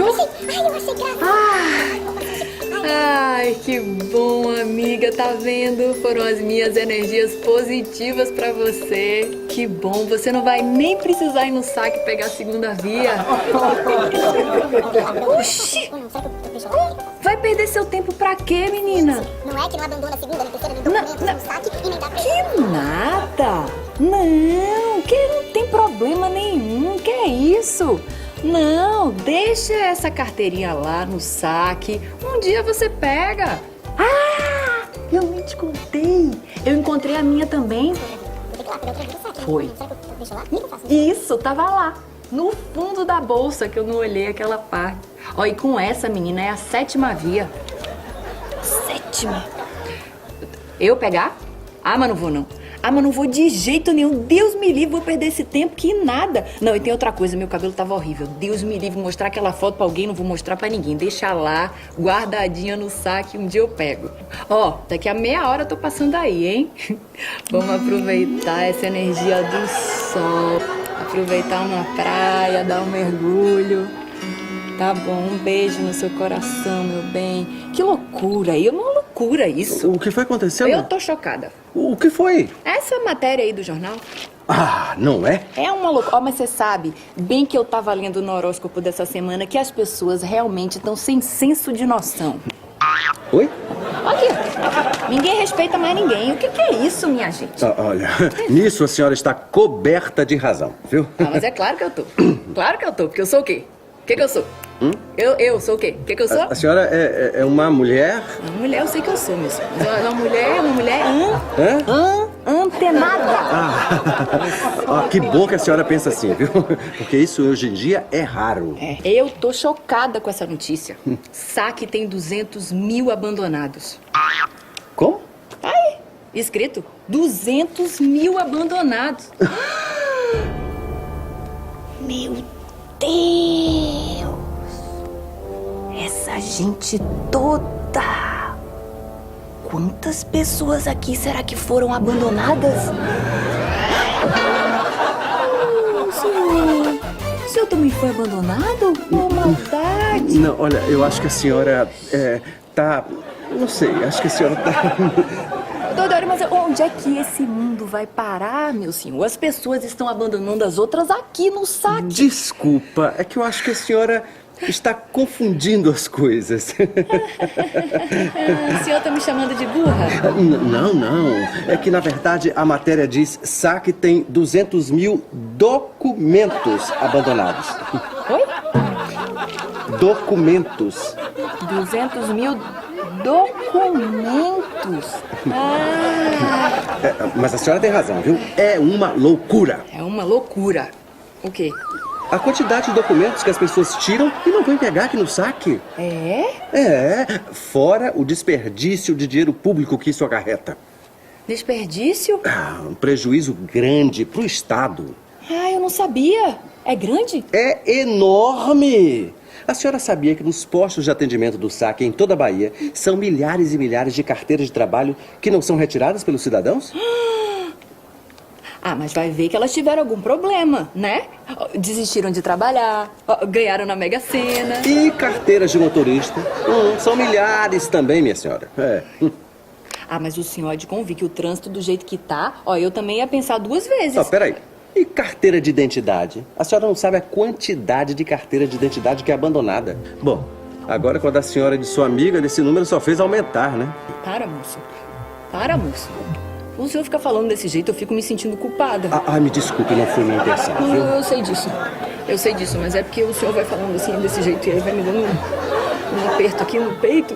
Achou? Ai, eu achei graça. Ai, que bom, amiga. Tá vendo? Foram as minhas energias positivas pra você. Que bom. Você não vai nem precisar ir no saque pegar a segunda via. Oxi! Vai perder seu tempo pra quê, menina? Não é que não abandona a segunda, nem terceira, nem documento, nem saque e nem dá pra... Que nada! Não, que não tem problema nenhum. Que é isso? Não, deixa essa carteirinha lá no saque. Um dia você pega. Ah, eu nem te contei. Eu encontrei a minha também. Foi. Isso, tava lá. No fundo da bolsa, que eu não olhei aquela parte. Ó, e com essa, menina, é a 7ª via. 7ª? Eu pegar? Ah, mas não vou, não. Ah, mas não vou de jeito nenhum. Deus me livre, vou perder esse tempo que nada. Não, e tem outra coisa, meu cabelo tava horrível. Deus me livre, mostrar aquela foto pra alguém, não vou mostrar pra ninguém. Deixa lá, guardadinha no saque, um dia eu pego. Ó, daqui a meia hora eu tô passando aí, hein? Vamos aproveitar essa energia do sol. Aproveitar uma praia, dar um mergulho. Tá bom, um beijo no seu coração, meu bem. Que loucura, é uma loucura isso. O que foi acontecendo? Eu tô chocada. O que foi? Essa matéria aí do jornal Ah, não é? é uma loucura. Ó, mas você sabe, bem que eu tava lendo no horóscopo dessa semana que as pessoas realmente estão sem senso de noção. Oi? Aqui, ninguém respeita mais ninguém. O que é isso, minha gente? Olha, nisso a senhora está coberta de razão, viu? Ah, mas é claro que eu tô. Claro que eu tô, porque eu sou o quê? O que eu sou? Eu sou o quê? O que eu sou? A senhora é uma mulher... Uma mulher, eu sei que eu sou mesmo. Mas uma mulher Hã? antenada. Que bom que a senhora pensa assim, viu? Porque isso hoje em dia é raro. É, eu tô chocada com essa notícia. Saque tem 200 mil abandonados. Como? Tá aí, escrito. 200 mil abandonados. Meu Deus! Essa gente toda! Quantas pessoas aqui será que foram abandonadas? O senhor também foi abandonado? Oh, maldade! Não, olha, eu acho que a senhora tá... Não sei, acho que a senhora tá... Dodoro, mas onde é que esse mundo vai parar, meu senhor? As pessoas estão abandonando as outras aqui no saque. Desculpa, é que eu acho que a senhora está confundindo as coisas. O senhor tá me chamando de burra? Não. É que, na verdade, a matéria diz saque tem 200 mil documentos abandonados. Oi? Documentos. 200 mil documentos. Mas a senhora tem razão, viu? É uma loucura. É uma loucura. O quê? A quantidade de documentos que as pessoas tiram e não vão pegar aqui no saque. É? Fora o desperdício de dinheiro público que isso acarreta. Desperdício? Um prejuízo grande pro Estado. Ah, eu não sabia. É grande? É enorme! A senhora sabia que nos postos de atendimento do saque em toda a Bahia são milhares e milhares de carteiras de trabalho que não são retiradas pelos cidadãos? Ah, mas vai ver que elas tiveram algum problema, né? Desistiram de trabalhar, ganharam na Mega Sena. E carteiras de motorista? São milhares também, minha senhora. Ah, mas o senhor há de convir que o trânsito do jeito que tá, eu também ia pensar 2 vezes. Peraí. E carteira de identidade? A senhora não sabe a quantidade de carteira de identidade que é abandonada. Bom, agora quando a senhora é de sua amiga, esse número só fez aumentar, né? Para, moço. O senhor fica falando desse jeito, eu fico me sentindo culpada. Me desculpe, não foi minha intenção, viu? Eu sei disso, mas é porque o senhor vai falando assim, desse jeito, e aí vai me dando um aperto aqui no peito,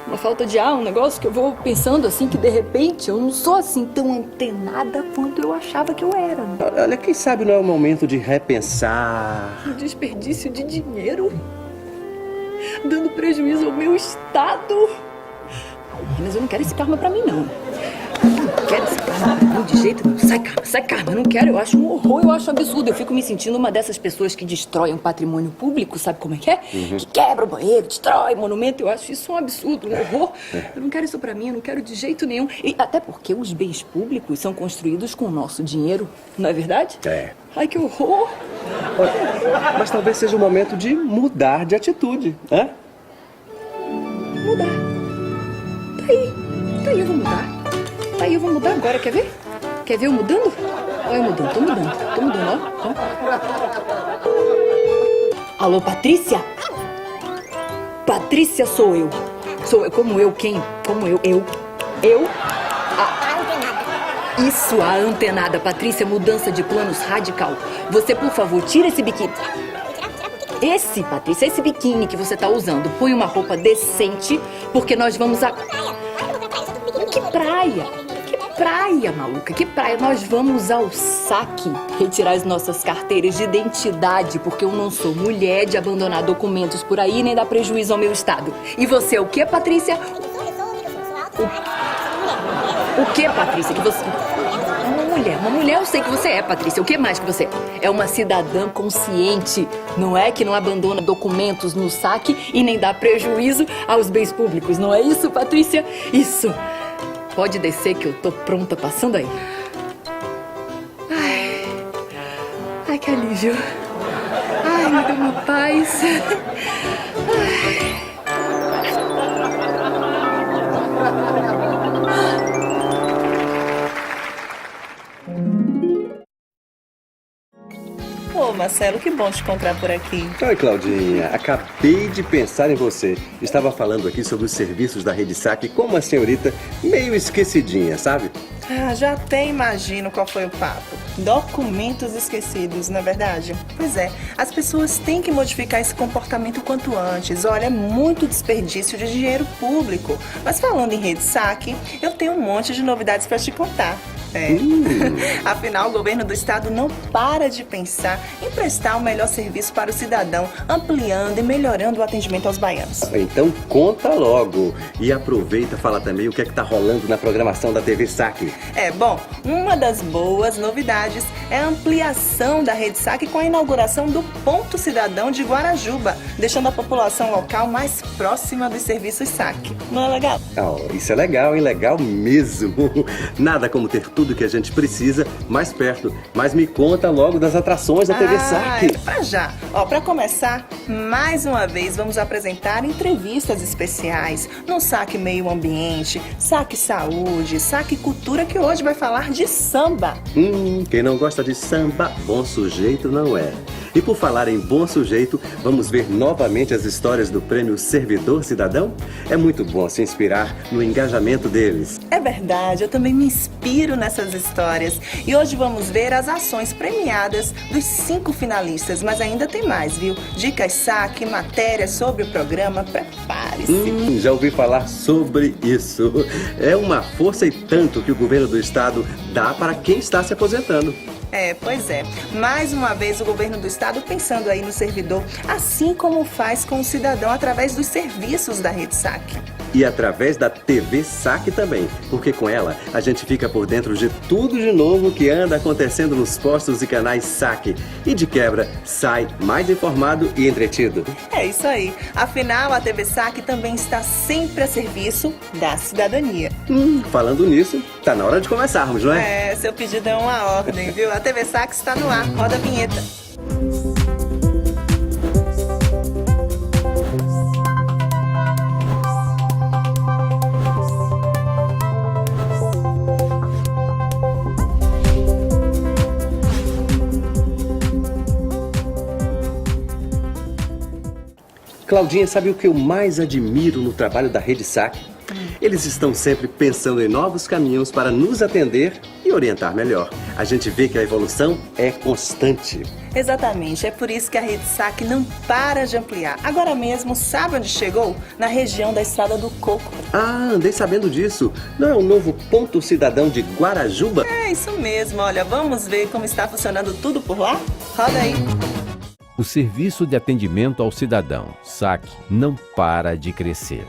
uma falta de ar, um negócio que eu vou pensando assim, que de repente eu não sou assim tão antenada quanto eu achava que eu era. Olha, quem sabe não é o momento de repensar. O desperdício de dinheiro, dando prejuízo ao meu estado. Mas eu não quero esse karma pra mim, não. Não quero esse karma pra mim de jeito nenhum. Sai karma, eu não quero. Eu acho um horror, eu acho um absurdo. Eu fico me sentindo uma dessas pessoas que destroem um patrimônio público, sabe como é que é? Que quebra o banheiro, destrói o monumento. Eu acho isso um absurdo, um horror. Eu não quero isso pra mim, eu não quero de jeito nenhum. E até porque os bens públicos são construídos com o nosso dinheiro, não é verdade? É. Ai, que horror. Olha, mas talvez seja o momento de mudar de atitude, né? Mudar. Tá aí, eu vou mudar. Tá aí, eu vou mudar agora, quer ver? Quer ver eu mudando? Olha eu mudando, tô mudando, ó. Alô, Patrícia? Patrícia sou eu. Como eu, quem? Como eu? Eu? Isso, a antenada, Patrícia, mudança de planos radical. Você, por favor, tira esse biquíni. Patrícia, esse biquíni que você tá usando, põe uma roupa decente, porque nós vamos a... Que praia? Que praia, maluca? Que praia? Nós vamos ao saque retirar as nossas carteiras de identidade, porque eu não sou mulher de abandonar documentos por aí, nem dar prejuízo ao meu estado. E você é o quê, Patrícia? O que, Patrícia? Que você... Uma mulher eu sei que você é, Patrícia. O que mais que você é? É uma cidadã consciente, não é? Que não abandona documentos no saque e nem dá prejuízo aos bens públicos, não é isso, Patrícia? Isso. Pode descer que eu tô pronta, passando aí. Ai, que alívio. Ai, me deu uma paz. Ô, Marcelo, que bom te encontrar por aqui. Oi, Claudinha. Acabei de pensar em você. Estava falando aqui sobre os serviços da Rede Saque com uma senhorita meio esquecidinha, sabe? Já até imagino qual foi o papo. Documentos esquecidos, não é verdade? Pois é, as pessoas têm que modificar esse comportamento o quanto antes. Olha, é muito desperdício de dinheiro público. Mas falando em Rede Saque, eu tenho um monte de novidades para te contar. Afinal, o governo do estado não para de pensar em prestar o melhor serviço para o cidadão, ampliando e melhorando o atendimento aos baianos. Então conta logo. E aproveita e fala também o que é que tá rolando na programação da TV Saque. Bom, uma das boas novidades é a ampliação da Rede Saque com a inauguração do Ponto Cidadão de Guarajuba, deixando a população local mais próxima dos serviços Saque. Não é legal? Isso é legal, hein? Legal mesmo. Nada como ter tudo que a gente precisa mais perto. Mas me conta logo das atrações da TV Saque. Pra já. Pra começar, mais uma vez vamos apresentar entrevistas especiais no Saque Meio Ambiente, Saque Saúde, Saque Cultura, que hoje vai falar de samba. Quem não gosta de samba, bom sujeito não é. E por falar em bom sujeito, vamos ver novamente as histórias do Prêmio Servidor Cidadão? É muito bom se inspirar no engajamento deles. É verdade, eu também me inspiro nessas histórias. E hoje vamos ver as ações premiadas dos 5 finalistas, mas ainda tem mais, viu? Dicas Saque, matérias sobre o programa, prepare-se. Já ouvi falar sobre isso. É uma força e tanto que o governo do estado dá para quem está se aposentando. Pois é. Mais uma vez o governo do estado pensando aí no servidor, assim como faz com o cidadão através dos serviços da Rede Saque. E através da TV Saque também, porque com ela a gente fica por dentro de tudo de novo que anda acontecendo nos postos e canais Saque. E de quebra, sai mais informado e entretido. É isso aí. Afinal, a TV Saque também está sempre a serviço da cidadania. Falando nisso, tá na hora de começarmos, não é? Seu pedido é uma ordem, viu? A TV Saque está no ar. Roda a vinheta. Claudinha, sabe o que eu mais admiro no trabalho da Rede Saque? Eles estão sempre pensando em novos caminhos para nos atender e orientar melhor. A gente vê que a evolução é constante. Exatamente, é por isso que a Rede Saque não para de ampliar. Agora mesmo, sabe onde chegou? Na região da Estrada do Coco. Andei sabendo disso. Não é o novo Ponto Cidadão de Guarajuba? É isso mesmo, olha, vamos ver como está funcionando tudo por lá? Roda aí. O Serviço de Atendimento ao Cidadão, SAC, não para de crescer.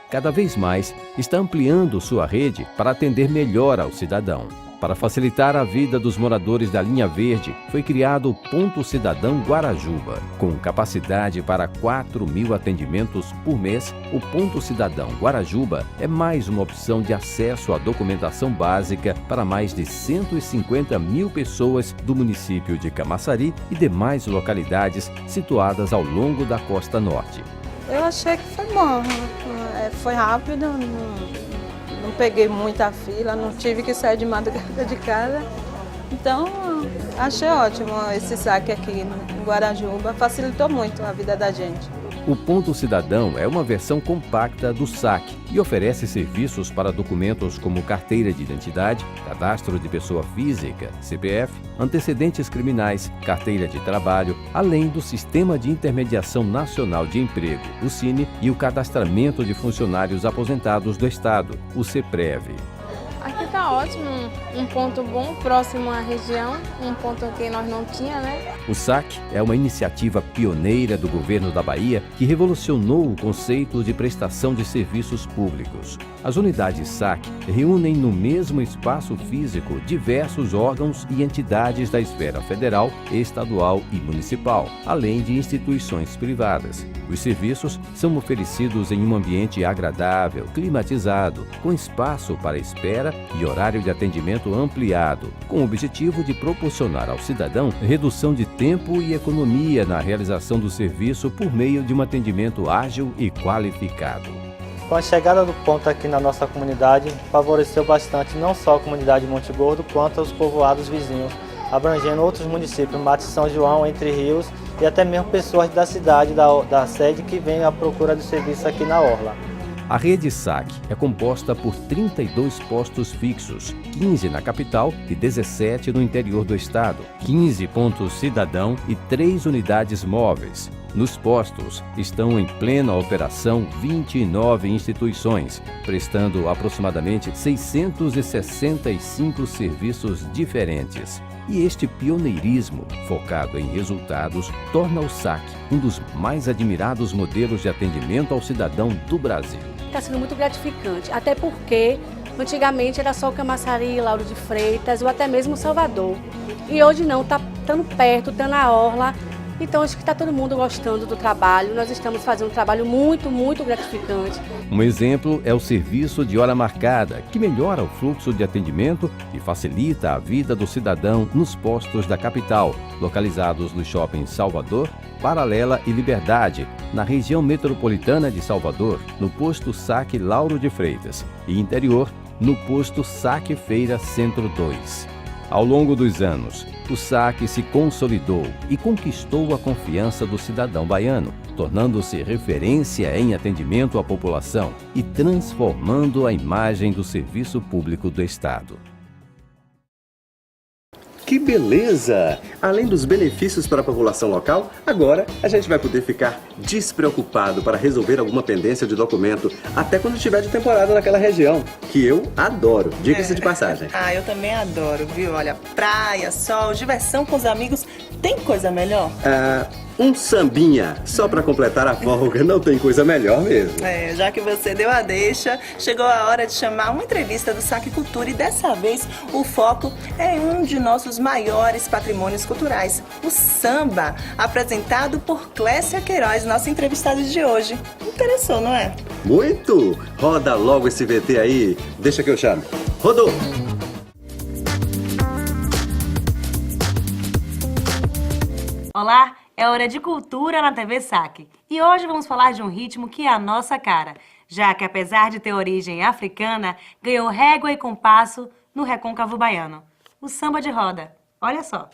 Cada vez mais está ampliando sua rede para atender melhor ao cidadão. Para facilitar a vida dos moradores da linha verde, foi criado o Ponto Cidadão Guarajuba. Com capacidade para 4.000 atendimentos por mês, o Ponto Cidadão Guarajuba é mais uma opção de acesso à documentação básica para mais de 150.000 pessoas do município de Camaçari e demais localidades situadas ao longo da costa norte. Eu achei que foi bom, foi rápido, não peguei muita fila, não tive que sair de madrugada de casa. Então, achei ótimo esse saque aqui em Guarajuba, facilitou muito a vida da gente. O Ponto Cidadão é uma versão compacta do SAC e oferece serviços para documentos como carteira de identidade, cadastro de pessoa física, CPF, antecedentes criminais, carteira de trabalho, além do Sistema de Intermediação Nacional de Emprego, o SINE, e o cadastramento de funcionários aposentados do Estado, o CEPREV. Aqui está ótimo, um ponto bom, próximo à região, um ponto que nós não tínhamos, né? O SAC é uma iniciativa pioneira do governo da Bahia que revolucionou o conceito de prestação de serviços públicos. As unidades SAC reúnem no mesmo espaço físico diversos órgãos e entidades da esfera federal, estadual e municipal, além de instituições privadas. Os serviços são oferecidos em um ambiente agradável, climatizado, com espaço para espera e horário de atendimento ampliado, com o objetivo de proporcionar ao cidadão redução de tempo e economia na realização do serviço por meio de um atendimento ágil e qualificado. Com a chegada do ponto aqui na nossa comunidade, favoreceu bastante não só a comunidade de Monte Gordo, quanto os povoados vizinhos, abrangendo outros municípios, Mato São João, Entre Rios, e até mesmo pessoas da cidade, da sede, que vêm à procura do serviço aqui na Orla. A rede SAC é composta por 32 postos fixos, 15 na capital e 17 no interior do estado, 15 pontos cidadão e 3 unidades móveis. Nos postos estão em plena operação 29 instituições, prestando aproximadamente 665 serviços diferentes. E este pioneirismo, focado em resultados, torna o SAC um dos mais admirados modelos de atendimento ao cidadão do Brasil. Está sendo muito gratificante, até porque antigamente era só o Camaçari, Lauro de Freitas ou até mesmo Salvador. E hoje não, está estando perto, está na orla. Então acho que está todo mundo gostando do trabalho. Nós estamos fazendo um trabalho muito, muito gratificante. Um exemplo é o serviço de hora marcada, que melhora o fluxo de atendimento e facilita a vida do cidadão nos postos da capital, localizados nos shoppings Salvador, Paralela e Liberdade, na região metropolitana de Salvador, no posto SAC Lauro de Freitas, e interior, no posto SAC Feira Centro 2. Ao longo dos anos, o SAC se consolidou e conquistou a confiança do cidadão baiano, tornando-se referência em atendimento à população e transformando a imagem do serviço público do Estado. Que beleza! Além dos benefícios para a população local, agora a gente vai poder ficar despreocupado para resolver alguma pendência de documento, até quando estiver de temporada naquela região, que eu adoro, diga-se de passagem. Eu também adoro, viu? Olha, praia, sol, diversão com os amigos, tem coisa melhor? Um sambinha, só para completar a folga, não tem coisa melhor mesmo. Já que você deu a deixa, chegou a hora de chamar uma entrevista do SAC Cultura e dessa vez o foco é um de nossos maiores patrimônios culturais, o samba, apresentado por Clécia Queiroz, nossa entrevistada de hoje. Interessou, não é? Muito! Roda logo esse VT aí, deixa que eu chame. Rodou! Olá, é hora de cultura na TV SAC. E hoje vamos falar de um ritmo que é a nossa cara, já que apesar de ter origem africana, ganhou régua e compasso no recôncavo baiano. O samba de roda. Olha só.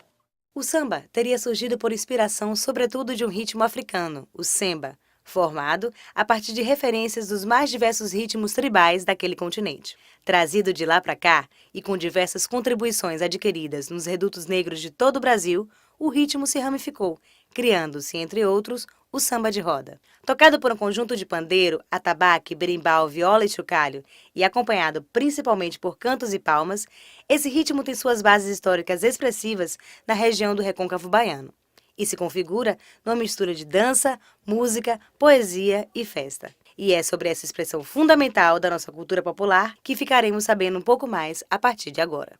O samba teria surgido por inspiração sobretudo de um ritmo africano, o semba, formado a partir de referências dos mais diversos ritmos tribais daquele continente. Trazido de lá para cá e com diversas contribuições adquiridas nos redutos negros de todo o Brasil, o ritmo se ramificou, criando-se, entre outros, o samba de roda. Tocado por um conjunto de pandeiro, atabaque, berimbau, viola e chocalho, e acompanhado principalmente por cantos e palmas, esse ritmo tem suas bases históricas expressivas na região do recôncavo baiano, e se configura numa mistura de dança, música, poesia e festa. E é sobre essa expressão fundamental da nossa cultura popular que ficaremos sabendo um pouco mais a partir de agora.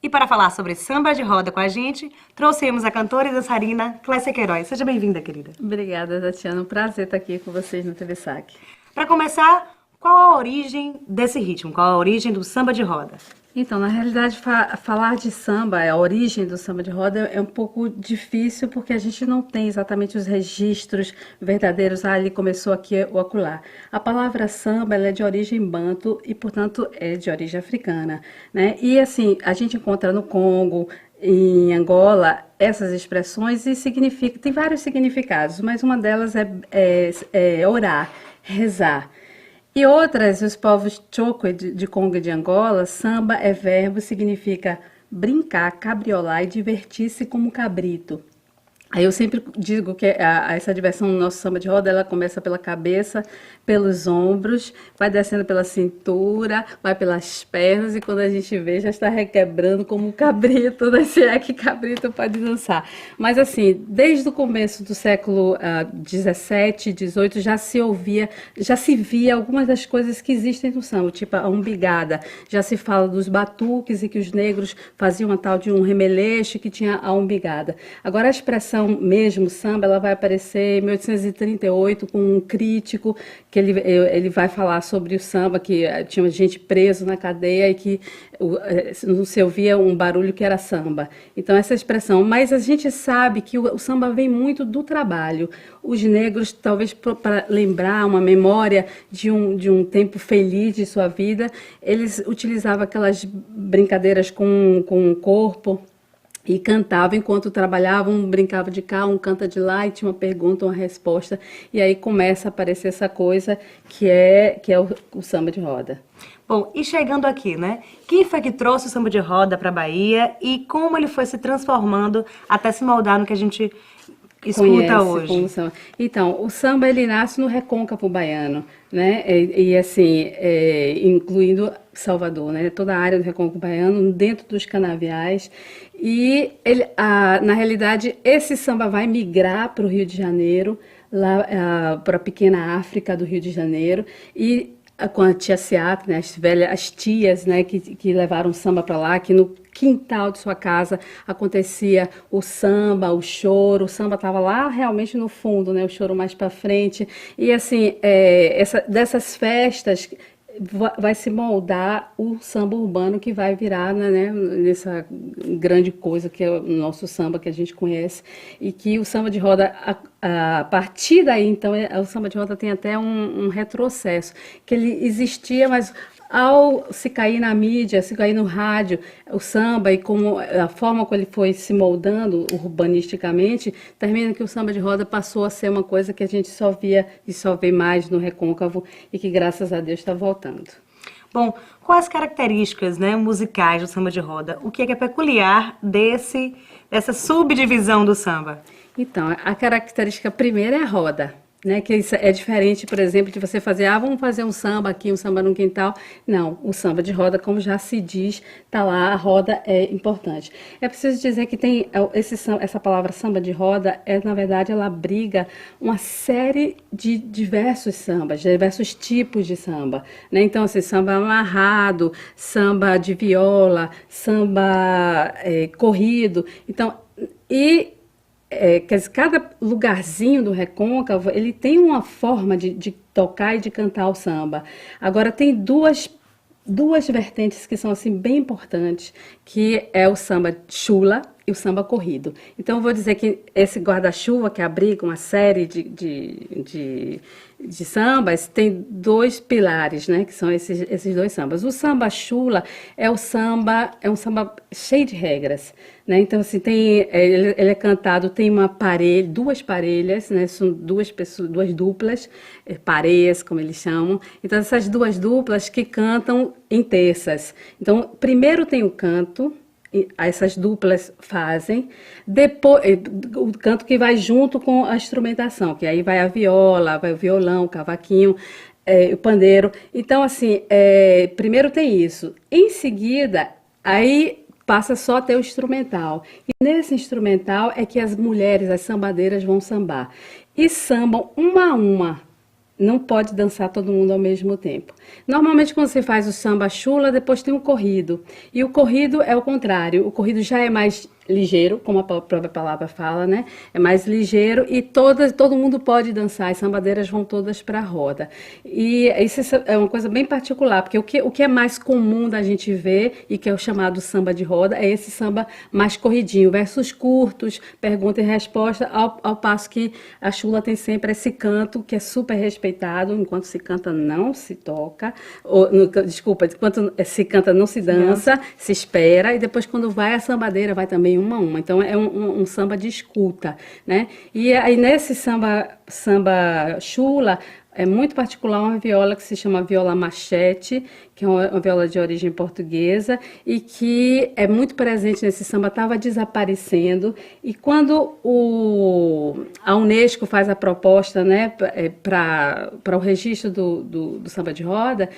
E para falar sobre samba de roda com a gente, trouxemos a cantora e dançarina Clécia Queiroz. Seja bem-vinda, querida. Obrigada, Tatiana. Um prazer estar aqui com vocês no TV Saque. Para começar, qual a origem desse ritmo? Qual a origem do samba de roda? Então, na realidade, falar de samba, a origem do samba de roda é um pouco difícil porque a gente não tem exatamente os registros verdadeiros. Ah, ele começou aqui ou acolá. A palavra samba ela é de origem banto e, portanto, é de origem africana, né? E, assim, a gente encontra no Congo, em Angola, essas expressões e tem vários significados, mas uma delas é orar, rezar. E outras, os povos Chokwe de Congo e de Angola, samba é verbo, significa brincar, cabriolar e divertir-se como cabrito. Aí eu sempre digo que essa diversão no nosso samba de roda, ela começa pela cabeça, pelos ombros, vai descendo pela cintura, vai pelas pernas e quando a gente vê já está requebrando como um cabrito, né? Se é que cabrito pode dançar. Mas assim, desde o começo do século XVII, XVIII, já se via algumas das coisas que existem no samba, tipo a umbigada. Já se fala dos batuques e que os negros faziam uma tal de um remeleixo que tinha a umbigada. Agora a expressão mesmo samba, ela vai aparecer em 1838 com um crítico que ele vai falar sobre o samba, que tinha gente preso na cadeia e que não se ouvia um barulho que era samba. Então essa expressão, mas a gente sabe que o samba vem muito do trabalho. Os negros, talvez para lembrar uma memória de um tempo feliz de sua vida, eles utilizavam aquelas brincadeiras com o corpo, e cantavam enquanto trabalhavam, um brincava de cá, um canta de lá, e tinha uma pergunta, uma resposta, e aí começa a aparecer essa coisa que é o samba de roda. Bom, e chegando aqui, né? Quem foi que trouxe o samba de roda para a Bahia e como ele foi se transformando até se moldar no que a gente escuta hoje? Então, o samba ele nasce no recôncavo baiano, né? E assim, incluindo Salvador, né? Toda a área do recôncavo baiano, dentro dos canaviais. E na realidade, esse samba vai migrar para o Rio de Janeiro, lá para a pequena África do Rio de Janeiro, e com a tia Seata, né, as tias, né, que levaram samba para lá, que no quintal de sua casa acontecia o samba, o choro. O samba estava lá realmente no fundo, né, o choro mais para frente. E assim, dessas festas vai se moldar o samba urbano que vai virar, né, nessa grande coisa que é o nosso samba que a gente conhece, e que o samba de roda, a partir daí, então, o samba de roda tem até um retrocesso, que ele existia, mas ao se cair na mídia, se cair no rádio, o samba e como a forma como ele foi se moldando urbanisticamente, termina que o samba de roda passou a ser uma coisa que a gente só via e só vê mais no recôncavo e que, graças a Deus, está voltando. Bom, quais as características, né, musicais do samba de roda? O que é peculiar dessa subdivisão do samba? Então, a característica primeira é a roda. Né, que isso é diferente, por exemplo, de você fazer, vamos fazer um samba aqui, um samba no quintal. Não, o samba de roda, como já se diz, tá lá, a roda é importante. É preciso dizer que tem essa palavra samba de roda, na verdade, ela abriga uma série de diversos sambas, diversos tipos de samba. Né? Então, assim, samba amarrado, samba de viola, samba corrido. Então, quer dizer, cada lugarzinho do recôncavo, ele tem uma forma de tocar e de cantar o samba. Agora, tem duas vertentes que são assim bem importantes, que é o samba chula e o samba corrido. Então, eu vou dizer que esse guarda-chuva que abriga uma série de sambas tem dois pilares, né, que são esses dois sambas. O samba chula é um samba cheio de regras, né? Então assim ele é cantado, tem duas parelhas, né? São duas duplas, pareias como eles chamam. Então essas duas duplas que cantam em terças. Então primeiro tem o canto, essas duplas fazem, depois o canto que vai junto com a instrumentação, que aí vai a viola, vai o violão, o cavaquinho, o pandeiro. Então, assim, primeiro tem isso. Em seguida, aí passa só a ter o instrumental. E nesse instrumental é que as mulheres, as sambadeiras, vão sambar. E sambam uma a uma. Não pode dançar todo mundo ao mesmo tempo. Normalmente quando você faz o samba chula, depois tem o corrido. E o corrido é o contrário. O corrido já é mais ligeiro, como a própria palavra fala, né? É mais ligeiro e todo mundo pode dançar. As sambadeiras vão todas para a roda. E isso é uma coisa bem particular, porque o que é mais comum da gente ver e que é o chamado samba de roda é esse samba mais corridinho, versos curtos, pergunta e resposta, ao passo que a chula tem sempre esse canto que é super respeitado. Enquanto se canta, não se toca. Desculpa, enquanto se canta, não se dança, se espera. E depois, quando vai a sambadeira, vai também uma a uma. Então, é um samba de escuta, né? E aí, nesse samba chula, é muito particular uma viola que se chama viola machete, que é uma viola de origem portuguesa e que é muito presente nesse samba, estava desaparecendo. E quando a Unesco faz a proposta, né, para o registro do samba de roda,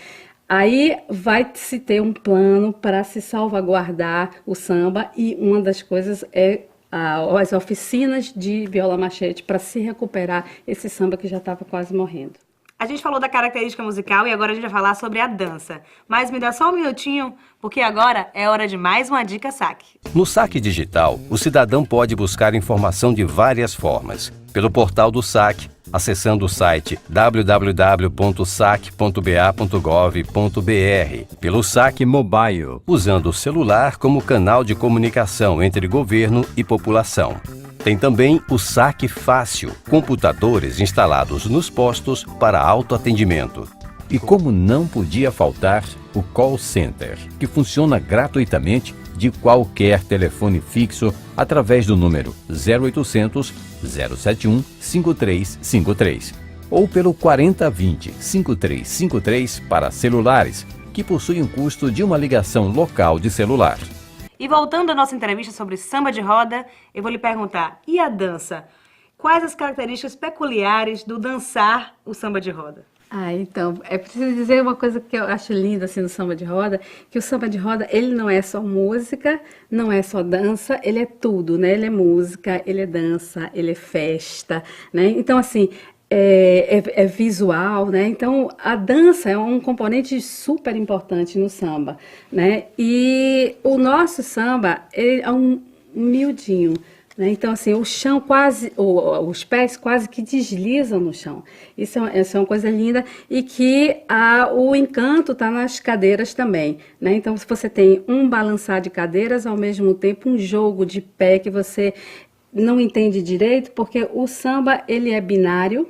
aí vai se ter um plano para se salvaguardar o samba e uma das coisas é as oficinas de viola machete para se recuperar esse samba que já estava quase morrendo. A gente falou da característica musical e agora a gente vai falar sobre a dança. Mas me dá só um minutinho, porque agora é hora de mais uma dica saque. No saque digital, o cidadão pode buscar informação de várias formas. Pelo portal do saque, acessando o site www.saque.ba.gov.br, pelo saque mobile, usando o celular como canal de comunicação entre governo e população. Tem também o saque fácil, computadores instalados nos postos para autoatendimento. E como não podia faltar, o call center, que funciona gratuitamente de qualquer telefone fixo através do número 0800 071 5353 ou pelo 4020 5353 para celulares, que possui um custo de uma ligação local de celular. E voltando à nossa entrevista sobre samba de roda, eu vou lhe perguntar, e a dança? Quais as características peculiares do dançar o samba de roda? Então, é preciso dizer uma coisa que eu acho linda assim no samba de roda, que o samba de roda, ele não é só música, não é só dança, ele é tudo, né? Ele é música, ele é dança, ele é festa, né? Então, assim, é visual, né? Então, a dança é um componente super importante no samba, né? E o nosso samba é miudinho, né? Então, assim, o chão quase, os pés quase que deslizam no chão. Isso é uma coisa linda e que o encanto está nas cadeiras também, né? Então, se você tem um balançar de cadeiras, ao mesmo tempo um jogo de pé que você não entende direito, porque o samba, ele é binário,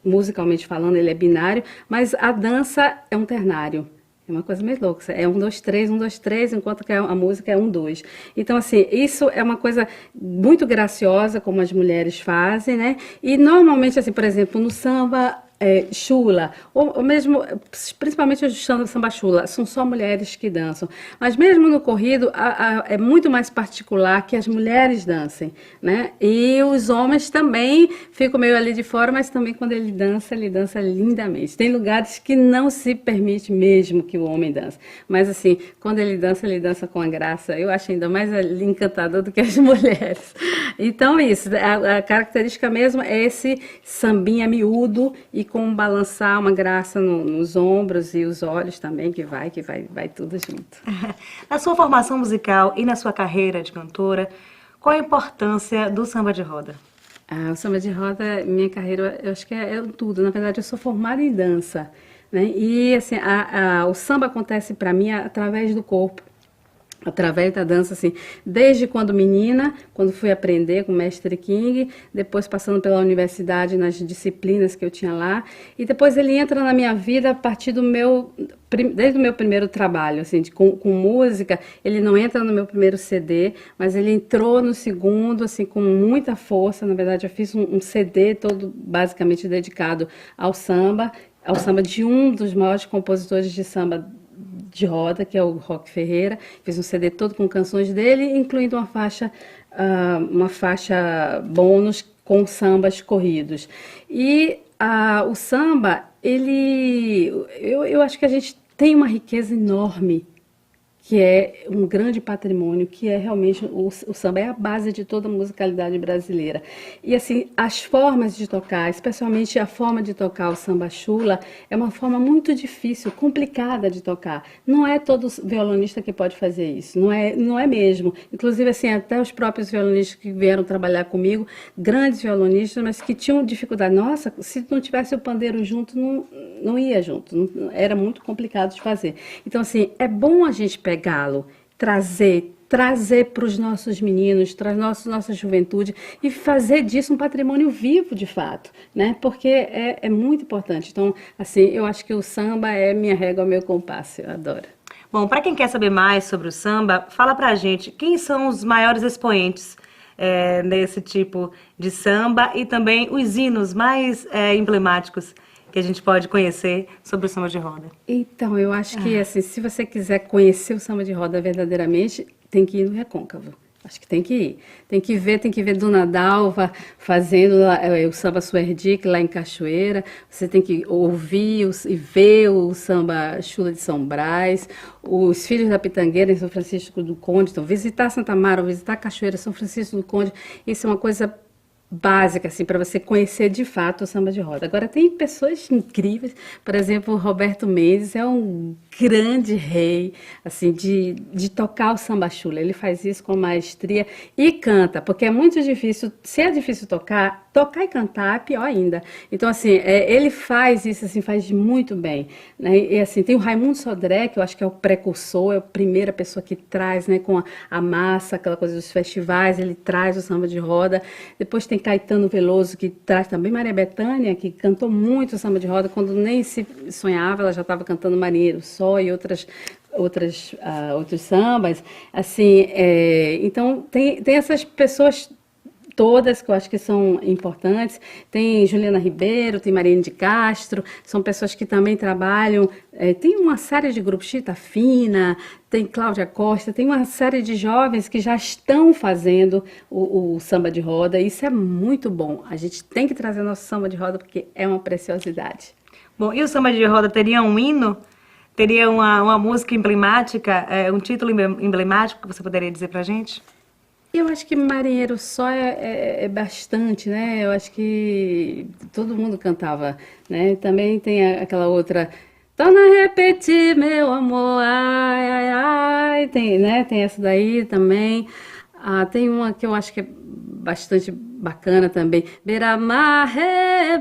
musicalmente falando, ele é binário, mas a dança é um ternário. É uma coisa meio louca. É 1, 2, 3, 1, 2, 3, enquanto que a música é 1, 2. Então, assim, isso é uma coisa muito graciosa, como as mulheres fazem, né? E normalmente, assim, por exemplo, no samba chula, ou mesmo, principalmente o samba chula, são só mulheres que dançam. Mas mesmo no corrido, é muito mais particular que as mulheres dancem, né? E os homens também ficam meio ali de fora, mas também quando ele dança lindamente. Tem lugares que não se permite mesmo que o homem dance. Mas assim, quando ele dança com a graça. Eu acho ainda mais encantador do que as mulheres. Então, isso, a característica mesmo é esse sambinha miúdo e com balançar uma graça nos ombros e os olhos também, que vai tudo junto. Na sua formação musical e na sua carreira de cantora, qual a importância do samba de roda? O samba de roda, minha carreira, eu acho que é tudo. Na verdade, eu sou formada em dança, né? E assim, o samba acontece para mim através do corpo. Através da dança, assim, desde quando menina, quando fui aprender com o mestre King, depois passando pela universidade nas disciplinas que eu tinha lá, e depois ele entra na minha vida a partir desde o meu primeiro trabalho, assim, com música. Ele não entra no meu primeiro CD, mas ele entrou no segundo, assim, com muita força. Na verdade, eu fiz um CD todo basicamente dedicado ao samba de um dos maiores compositores de samba de roda, que é o Roque Ferreira. Fiz um CD todo com canções dele, incluindo uma faixa bônus com sambas corridos. E o samba, eu acho que a gente tem uma riqueza enorme que é um grande patrimônio, que é realmente o samba é a base de toda a musicalidade brasileira. E assim, as formas de tocar, especialmente a forma de tocar o samba chula, é uma forma muito difícil, complicada de tocar. Não é todo violonista que pode fazer isso, não é mesmo. Inclusive, assim, até os próprios violonistas que vieram trabalhar comigo, grandes violonistas, mas que tinham dificuldade. Nossa, se não tivesse o pandeiro junto, não ia junto, era muito complicado de fazer. Então, assim, é bom a gente pegá-lo, trazer para os nossos meninos, para nossa juventude e fazer disso um patrimônio vivo, de fato, né? Porque é muito importante. Então, assim, eu acho que o samba é minha régua, meu compasso, eu adoro. Bom, para quem quer saber mais sobre o samba, fala pra gente quem são os maiores expoentes desse tipo de samba e também os hinos mais emblemáticos que a gente pode conhecer sobre o samba de roda. Então, eu acho que, assim, se você quiser conhecer o samba de roda verdadeiramente, tem que ir no Recôncavo. Acho que tem que ir. Tem que ver Dona Dalva fazendo o samba Suerdique lá em Cachoeira. Você tem que ouvir e ver o samba Chula de São Brás, os Filhos da Pitangueira em São Francisco do Conde. Então, visitar Santa Mara, visitar Cachoeira, São Francisco do Conde, isso é uma coisa básica, assim, para você conhecer de fato o samba de roda. Agora, tem pessoas incríveis, por exemplo, o Roberto Mendes é um grande rei, assim, de tocar o samba chula. Ele faz isso com maestria e canta, porque é muito difícil, se é difícil tocar e cantar é pior ainda. Então, assim, ele faz isso, assim, faz muito bem, né? E, assim, tem o Raimundo Sodré, que eu acho que é o precursor, é a primeira pessoa que traz, né, com a massa, aquela coisa dos festivais, ele traz o samba de roda. Depois tem Caetano Veloso, que traz também Maria Bethânia, que cantou muito o samba de roda, quando nem se sonhava, ela já estava cantando Marinheiro Só e outros sambas. Assim, então, tem essas pessoas todas que eu acho que são importantes. Tem Juliana Ribeiro, tem Mariane de Castro, são pessoas que também trabalham. Tem uma série de grupos, Chita Fina, tem Cláudia Costa, tem uma série de jovens que já estão fazendo o samba de roda. Isso é muito bom. A gente tem que trazer nosso samba de roda porque é uma preciosidade. Bom, e o samba de roda teria um hino? Teria uma música emblemática, um título emblemático que você poderia dizer pra gente? Eu acho que Marinheiro Só é bastante, né? Eu acho que todo mundo cantava, né? Também tem aquela outra... Torna a repetir, meu amor, ai, ai, ai. Tem essa daí também. Tem uma que eu acho que é bastante bacana também. Beira-mar,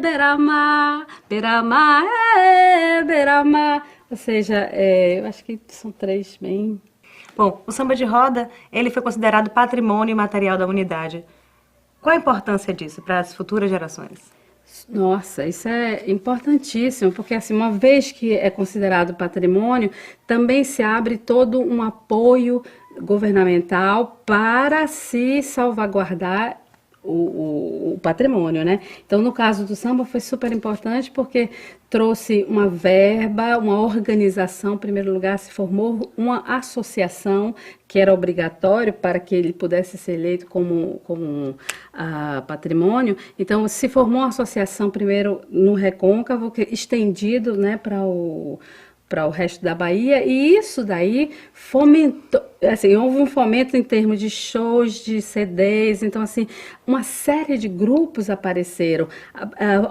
beira-mar, beira-mar, beira-mar. Ou seja, eu acho que são três bem... Bom, o samba de roda, ele foi considerado patrimônio imaterial da humanidade. Qual a importância disso para as futuras gerações? Nossa, isso é importantíssimo, porque assim, uma vez que é considerado patrimônio, também se abre todo um apoio governamental para se salvaguardar o patrimônio, né? Então, no caso do samba, foi super importante porque trouxe uma verba, uma organização. Em primeiro lugar, se formou uma associação que era obrigatório para que ele pudesse ser eleito como patrimônio. Então, se formou uma associação primeiro no Recôncavo, estendido, né, para o resto da Bahia, e isso daí fomentou, assim, houve um fomento em termos de shows, de CDs, então, assim, uma série de grupos apareceram,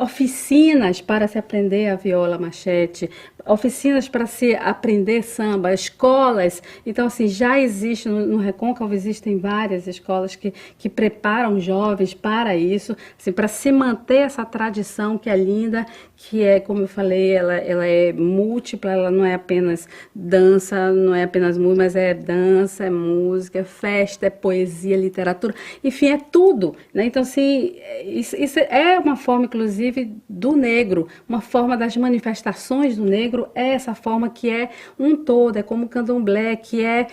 oficinas para se aprender a viola machete, oficinas para se aprender samba, escolas. Então, assim, já existe, no Recôncavo existem várias escolas que preparam jovens para isso, assim, para se manter essa tradição que é linda, que é, como eu falei, ela é múltipla, ela não é apenas dança, não é apenas música, mas é dança, é música, é festa, é poesia, literatura, enfim, é tudo, né? Então, assim, isso é uma forma, inclusive, do negro, uma forma das manifestações do negro, é essa forma que é um todo, é como o candomblé, que é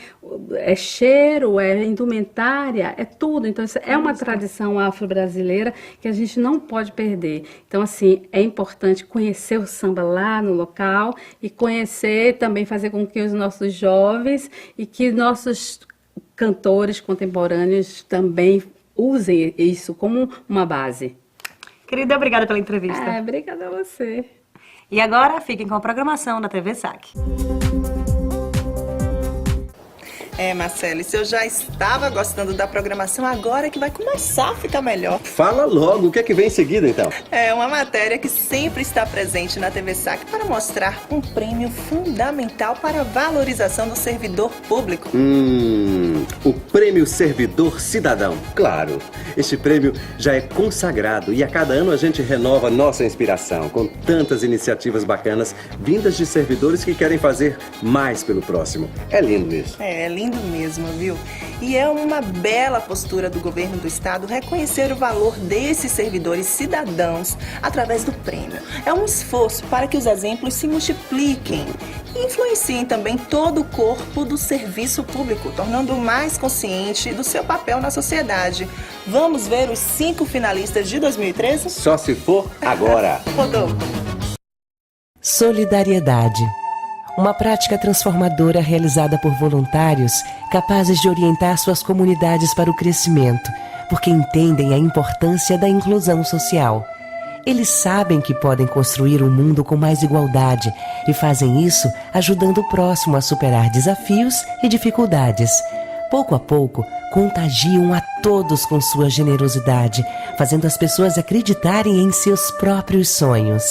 cheiro, é indumentária, é tudo. Então, isso é uma tradição afro-brasileira que a gente não pode perder. Então, assim, é importante conhecer o samba lá no local e conhecer, também fazer com que os nossos jovens e que nossos cantores contemporâneos também usem isso como uma base. Querida, obrigada pela entrevista. Obrigada a você. E agora, fiquem com a programação da TV SAC. Marcele, eu já estava gostando da programação, agora que vai começar a ficar melhor. Fala logo, o que é que vem em seguida, então? É uma matéria que sempre está presente na TV SAC para mostrar um prêmio fundamental para a valorização do servidor público. O Prêmio Servidor Cidadão. Claro, este prêmio já é consagrado e a cada ano a gente renova nossa inspiração com tantas iniciativas bacanas vindas de servidores que querem fazer mais pelo próximo. É lindo isso. É lindo mesmo, viu? E é uma bela postura do governo do estado reconhecer o valor desses servidores cidadãos através do prêmio. É um esforço para que os exemplos se multipliquem e influenciem também todo o corpo do serviço público, tornando-o mais consciente do seu papel na sociedade. Vamos ver os 5 finalistas de 2013? Só se for agora. Rodolfo. Solidariedade. Uma prática transformadora realizada por voluntários capazes de orientar suas comunidades para o crescimento, porque entendem a importância da inclusão social. Eles sabem que podem construir um mundo com mais igualdade e fazem isso ajudando o próximo a superar desafios e dificuldades. Pouco a pouco, contagiam a todos com sua generosidade, fazendo as pessoas acreditarem em seus próprios sonhos.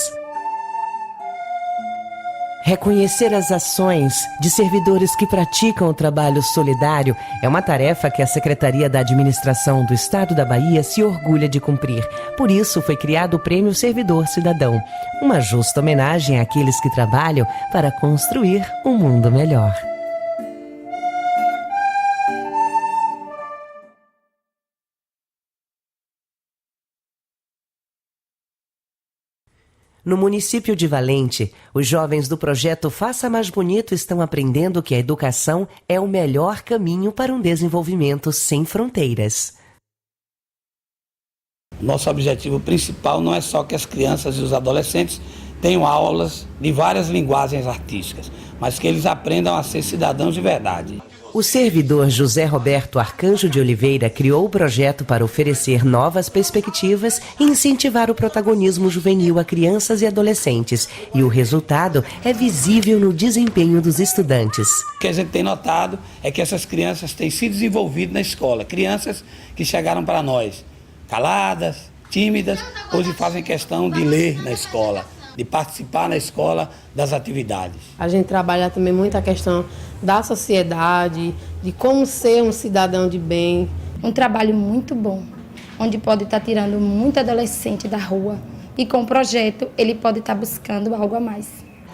Reconhecer as ações de servidores que praticam o trabalho solidário é uma tarefa que a Secretaria da Administração do Estado da Bahia se orgulha de cumprir. Por isso foi criado o Prêmio Servidor Cidadão, uma justa homenagem àqueles que trabalham para construir um mundo melhor. No município de Valente, os jovens do projeto Faça Mais Bonito estão aprendendo que a educação é o melhor caminho para um desenvolvimento sem fronteiras. Nosso objetivo principal não é só que as crianças e os adolescentes tenham aulas de várias linguagens artísticas, mas que eles aprendam a ser cidadãos de verdade. O servidor José Roberto Arcanjo de Oliveira criou o projeto para oferecer novas perspectivas e incentivar o protagonismo juvenil a crianças e adolescentes. E o resultado é visível no desempenho dos estudantes. O que a gente tem notado é que essas crianças têm se desenvolvido na escola. Crianças que chegaram para nós caladas, tímidas, hoje fazem questão de ler na escola, de participar na escola das atividades. A gente trabalha também muito a questão da sociedade, de como ser um cidadão de bem. Um trabalho muito bom, onde pode estar tirando muito adolescente da rua e com o projeto ele pode estar buscando algo a mais.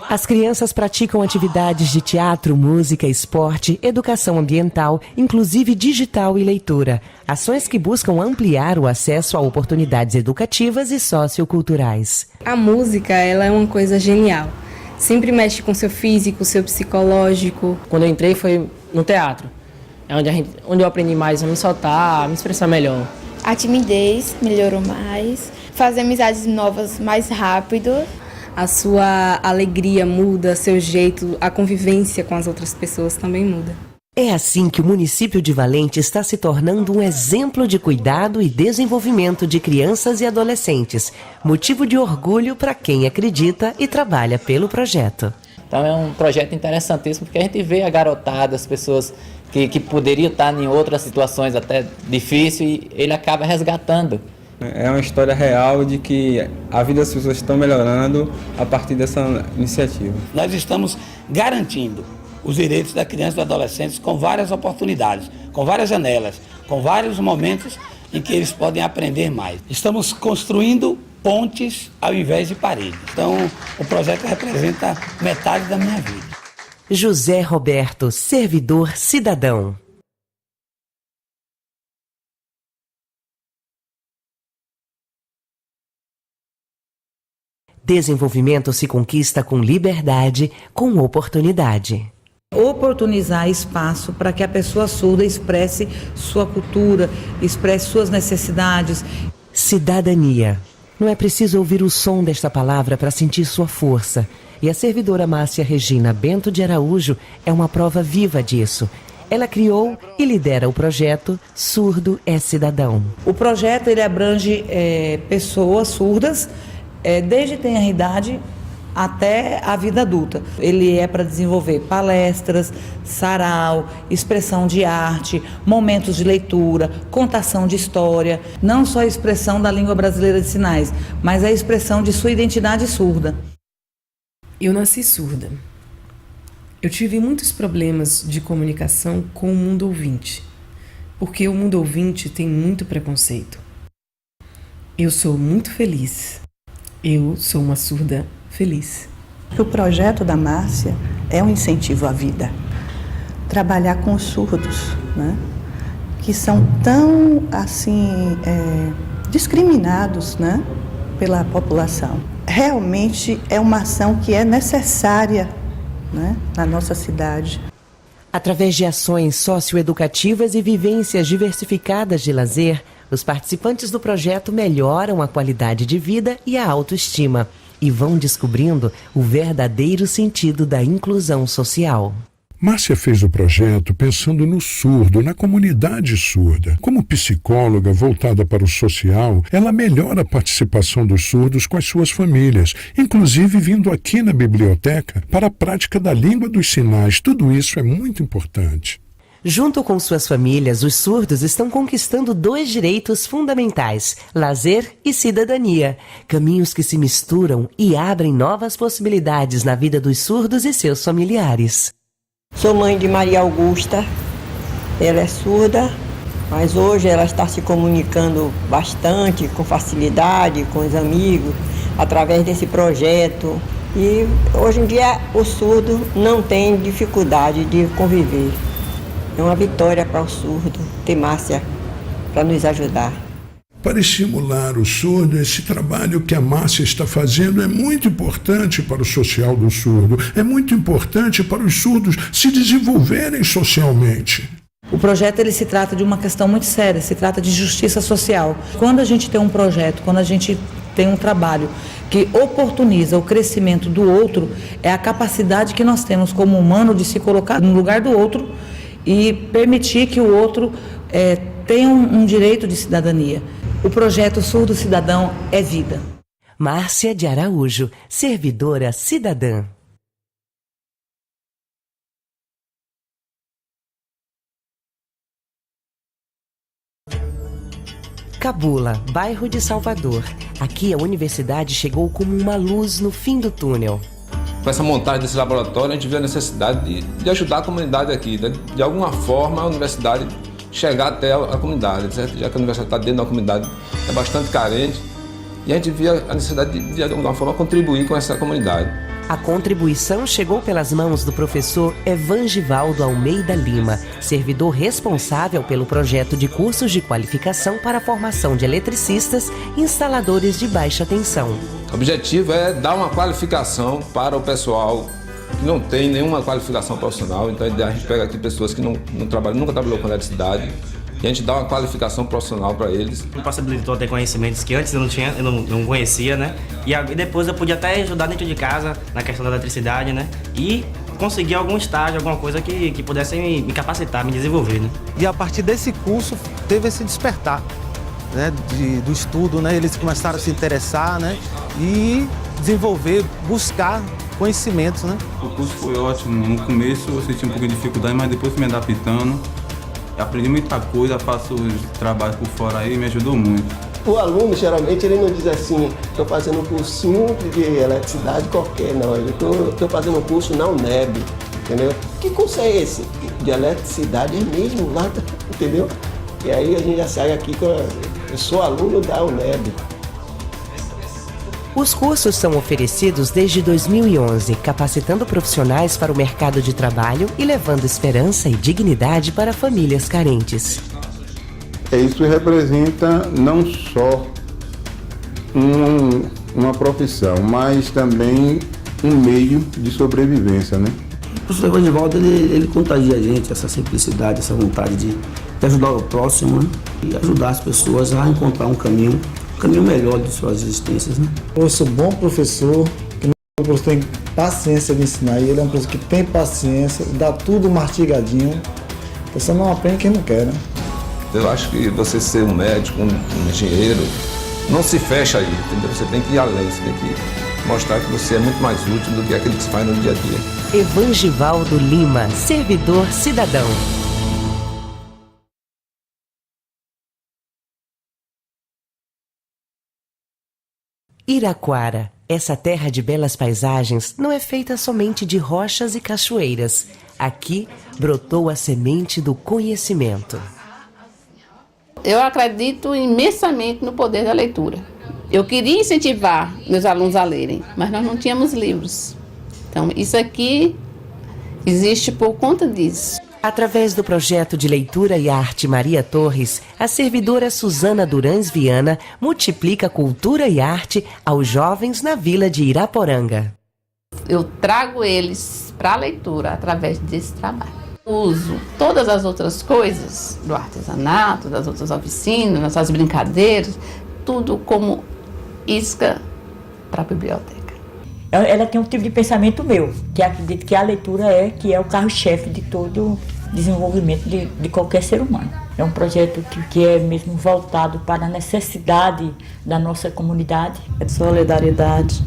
As crianças praticam atividades de teatro, música, esporte, educação ambiental, inclusive digital e leitura. Ações que buscam ampliar o acesso a oportunidades educativas e socioculturais. A música, ela é uma coisa genial. Sempre mexe com o seu físico, o seu psicológico. Quando eu entrei foi no teatro. É onde eu aprendi mais a me soltar, a me expressar melhor. A timidez melhorou mais, fazer amizades novas mais rápido. A sua alegria muda, seu jeito, a convivência com as outras pessoas também muda. É assim que o município de Valente está se tornando um exemplo de cuidado e desenvolvimento de crianças e adolescentes, motivo de orgulho para quem acredita e trabalha pelo projeto. Então é um projeto interessantíssimo, porque a gente vê a garotada, as pessoas que poderiam estar em outras situações até difíceis, e ele acaba resgatando. É uma história real de que a vida das pessoas está melhorando a partir dessa iniciativa. Nós estamos garantindo os direitos da criança e do adolescente com várias oportunidades, com várias janelas, com vários momentos em que eles podem aprender mais. Estamos construindo pontes ao invés de paredes. Então, o projeto representa metade da minha vida. José Roberto, servidor cidadão. Desenvolvimento se conquista com liberdade, com oportunidade. Oportunizar espaço para que a pessoa surda expresse sua cultura, expresse suas necessidades. Cidadania. Não é preciso ouvir o som desta palavra para sentir sua força. E a servidora Márcia Regina Bento de Araújo é uma prova viva disso. Ela criou e lidera o projeto Surdo é Cidadão. O projeto ele abrange pessoas surdas, desde tenra idade até a vida adulta. Ele é para desenvolver palestras, sarau, expressão de arte, momentos de leitura, contação de história, não só a expressão da língua brasileira de sinais, mas a expressão de sua identidade surda. Eu nasci surda. Eu tive muitos problemas de comunicação com o mundo ouvinte, porque o mundo ouvinte tem muito preconceito. Eu sou muito feliz. Eu sou uma surda feliz. O projeto da Márcia é um incentivo à vida. Trabalhar com os surdos, né? Que são tão, assim, discriminados, né? Pela população. Realmente é uma ação que é necessária, né? Na nossa cidade. Através de ações socioeducativas e vivências diversificadas de lazer, os participantes do projeto melhoram a qualidade de vida e a autoestima e vão descobrindo o verdadeiro sentido da inclusão social. Márcia fez o projeto pensando no surdo, na comunidade surda. Como psicóloga voltada para o social, ela melhora a participação dos surdos com as suas famílias, inclusive vindo aqui na biblioteca para a prática da língua dos sinais. Tudo isso é muito importante. Junto com suas famílias, os surdos estão conquistando 2 direitos fundamentais: lazer e cidadania. Caminhos que se misturam e abrem novas possibilidades na vida dos surdos e seus familiares. Sou mãe de Maria Augusta, ela é surda, mas hoje ela está se comunicando bastante, com facilidade, com os amigos, através desse projeto. E hoje em dia o surdo não tem dificuldade de conviver. É uma vitória para o surdo ter Márcia para nos ajudar. Para estimular o surdo, esse trabalho que a Márcia está fazendo é muito importante para o social do surdo, é muito importante para os surdos se desenvolverem socialmente. O projeto ele se trata de uma questão muito séria, se trata de justiça social. Quando a gente tem um projeto, quando a gente tem um trabalho que oportuniza o crescimento do outro, é a capacidade que nós temos como humano de se colocar no lugar do outro e permitir que o outro tenha um direito de cidadania. O projeto Surdo Cidadão é vida. Márcia de Araújo, servidora cidadã. Cabula, bairro de Salvador. Aqui a universidade chegou como uma luz no fim do túnel. Com essa montagem desse laboratório, a gente viu a necessidade de ajudar a comunidade aqui. De alguma forma, a universidade chegar até a comunidade, certo? Já que a universidade está dentro da comunidade, é bastante carente, e a gente via a necessidade de alguma forma, contribuir com essa comunidade. A contribuição chegou pelas mãos do professor Evangivaldo Almeida Lima, servidor responsável pelo projeto de cursos de qualificação para a formação de eletricistas e instaladores de baixa tensão. O objetivo é dar uma qualificação para o pessoal que não tem nenhuma qualificação profissional. Então a gente pega aqui pessoas que nunca trabalhou com eletricidade e a gente dá uma qualificação profissional para eles. Me possibilitou ter conhecimentos que antes eu não conhecia, né? E depois eu podia até ajudar dentro de casa na questão da eletricidade, né? E conseguir algum estágio, alguma coisa que pudesse me capacitar, me desenvolver, né? E a partir desse curso teve esse despertar, né? Do estudo, né? Eles começaram a se interessar, né? E desenvolver, buscar conhecimentos, né? O curso foi ótimo. No começo eu senti um pouco de dificuldade, mas depois fui me adaptando. Aprendi muita coisa, faço trabalho por fora aí e me ajudou muito. O aluno, geralmente, ele não diz assim, estou fazendo um cursinho de eletricidade qualquer, não. Eu estou fazendo um curso na UNEB, entendeu? Que curso é esse? De eletricidade é mesmo lá, entendeu? E aí a gente já sai aqui com... Eu sou aluno da UNEB. Os cursos são oferecidos desde 2011, capacitando profissionais para o mercado de trabalho e levando esperança e dignidade para famílias carentes. Isso representa não só uma profissão, mas também um meio de sobrevivência, né? O professor Evangivaldo, ele contagia a gente essa simplicidade, essa vontade de ajudar o próximo, né? E ajudar as pessoas a encontrar um caminho melhor de suas existências, né? Eu sou bom professor, o professor tem paciência de ensinar, e ele é um professor que tem paciência, dá tudo mastigadinho, você não aprende quem não quer, né? Eu acho que você ser um médico, um engenheiro, não se fecha aí, entendeu? Você tem que ir além, você tem que mostrar que você é muito mais útil do que aquilo que se faz no dia a dia. Evangivaldo Lima, servidor cidadão. Iraquara, essa terra de belas paisagens, não é feita somente de rochas e cachoeiras. Aqui brotou a semente do conhecimento. Eu acredito imensamente no poder da leitura. Eu queria incentivar meus alunos a lerem, mas nós não tínhamos livros. Então, isso aqui existe por conta disso. Através do projeto de leitura e arte Maria Torres, a servidora Suzana Durães Viana multiplica cultura e arte aos jovens na vila de Iraporanga. Eu trago eles para a leitura através desse trabalho. Uso todas as outras coisas do artesanato, das outras oficinas, nossas brincadeiras, tudo como isca para a biblioteca. Ela tem um tipo de pensamento meu, que acredito que a leitura que é o carro-chefe de todo desenvolvimento de qualquer ser humano. É um projeto que é mesmo voltado para a necessidade da nossa comunidade. É solidariedade,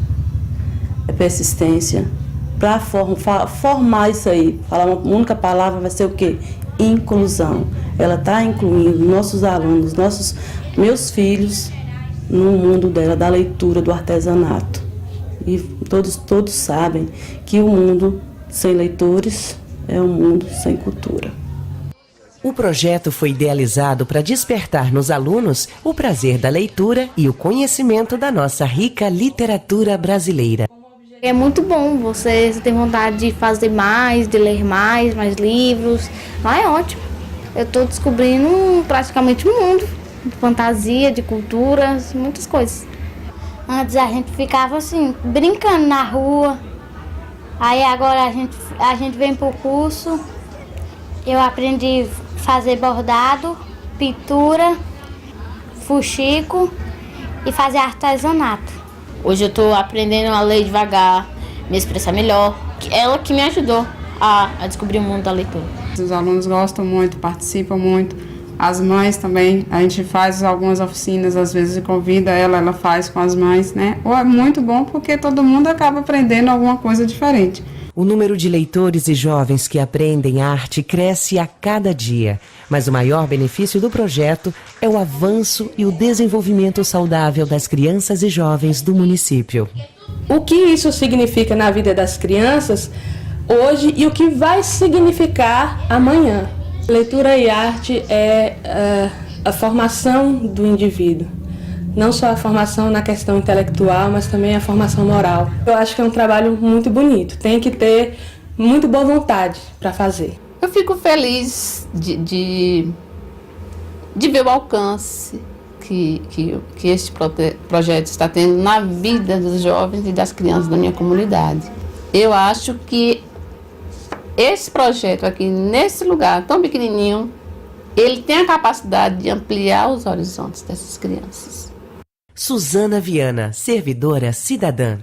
é persistência. Para formar isso aí, falar uma única palavra vai ser o quê? Inclusão. Ela está incluindo nossos alunos, meus filhos, no mundo dela, da leitura, do artesanato. E todos sabem que o mundo sem leitores é um mundo sem cultura. O projeto foi idealizado para despertar nos alunos o prazer da leitura e o conhecimento da nossa rica literatura brasileira. É muito bom, você tem vontade de fazer mais, de ler mais livros. Lá é ótimo. Eu estou descobrindo praticamente um mundo de fantasia, de culturas, muitas coisas. Antes a gente ficava assim, brincando na rua. Aí agora a gente vem pro curso. Eu aprendi a fazer bordado, pintura, fuxico e fazer artesanato. Hoje eu estou aprendendo a ler devagar, me expressar melhor. Ela que me ajudou a descobrir o mundo da leitura. Os alunos gostam muito, participam muito. As mães também, a gente faz algumas oficinas, às vezes convida ela faz com as mães, né? Ou é muito bom porque todo mundo acaba aprendendo alguma coisa diferente. O número de leitores e jovens que aprendem arte cresce a cada dia, mas o maior benefício do projeto é o avanço e o desenvolvimento saudável das crianças e jovens do município. O que isso significa na vida das crianças hoje e o que vai significar amanhã? Leitura e arte é a formação do indivíduo. Não só a formação na questão intelectual, mas também a formação moral. Eu acho que é um trabalho muito bonito. Tem que ter muito boa vontade para fazer. Eu fico feliz de ver o alcance que este projeto está tendo na vida dos jovens e das crianças da minha comunidade. Eu acho que esse projeto aqui, nesse lugar tão pequenininho, ele tem a capacidade de ampliar os horizontes dessas crianças. Suzana Viana, servidora cidadã.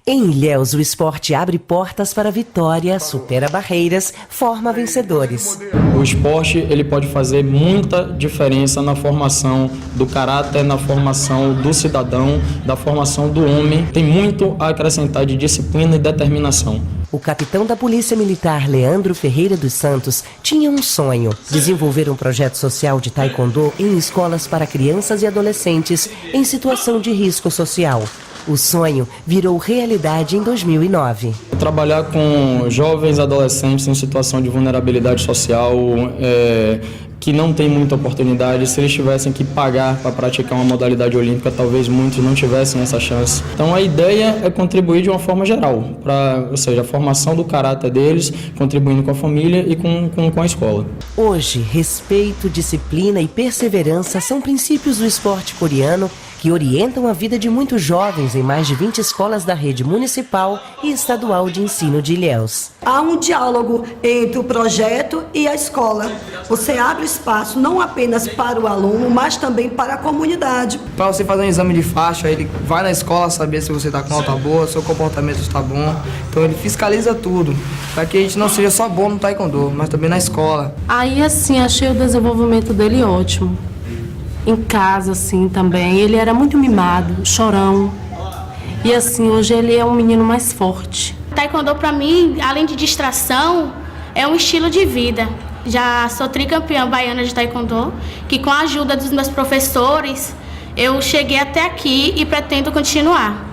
Em Ilhéus, o esporte abre portas para a vitória, supera barreiras, forma vencedores. O esporte ele pode fazer muita diferença na formação do caráter, na formação do cidadão, da formação do homem. Tem muito a acrescentar de disciplina e determinação. O capitão da Polícia Militar, Leandro Ferreira dos Santos, tinha um sonho: desenvolver um projeto social de taekwondo em escolas para crianças e adolescentes em situação de risco social. O sonho virou realidade em 2009. Trabalhar com jovens adolescentes em situação de vulnerabilidade social, que não tem muita oportunidade, se eles tivessem que pagar para praticar uma modalidade olímpica, talvez muitos não tivessem essa chance. Então a ideia é contribuir de uma forma geral, ou seja, a formação do caráter deles, contribuindo com a família e com a escola. Hoje, respeito, disciplina e perseverança são princípios do esporte coreano que orientam a vida de muitos jovens em mais de 20 escolas da rede municipal e estadual de ensino de Ilhéus. Há um diálogo entre o projeto e a escola. Você abre espaço não apenas para o aluno, mas também para a comunidade. Para você fazer um exame de faixa, ele vai na escola saber se você está com nota boa, seu comportamento está bom. Então ele fiscaliza tudo, para que a gente não seja só bom no taekwondo, mas também na escola. Aí, assim, achei o desenvolvimento dele ótimo. Em casa, assim, também. Ele era muito mimado, chorão. E, assim, hoje ele é um menino mais forte. Taekwondo, para mim, além de distração, é um estilo de vida. Já sou tricampeã baiana de Taekwondo, que com a ajuda dos meus professores, eu cheguei até aqui e pretendo continuar.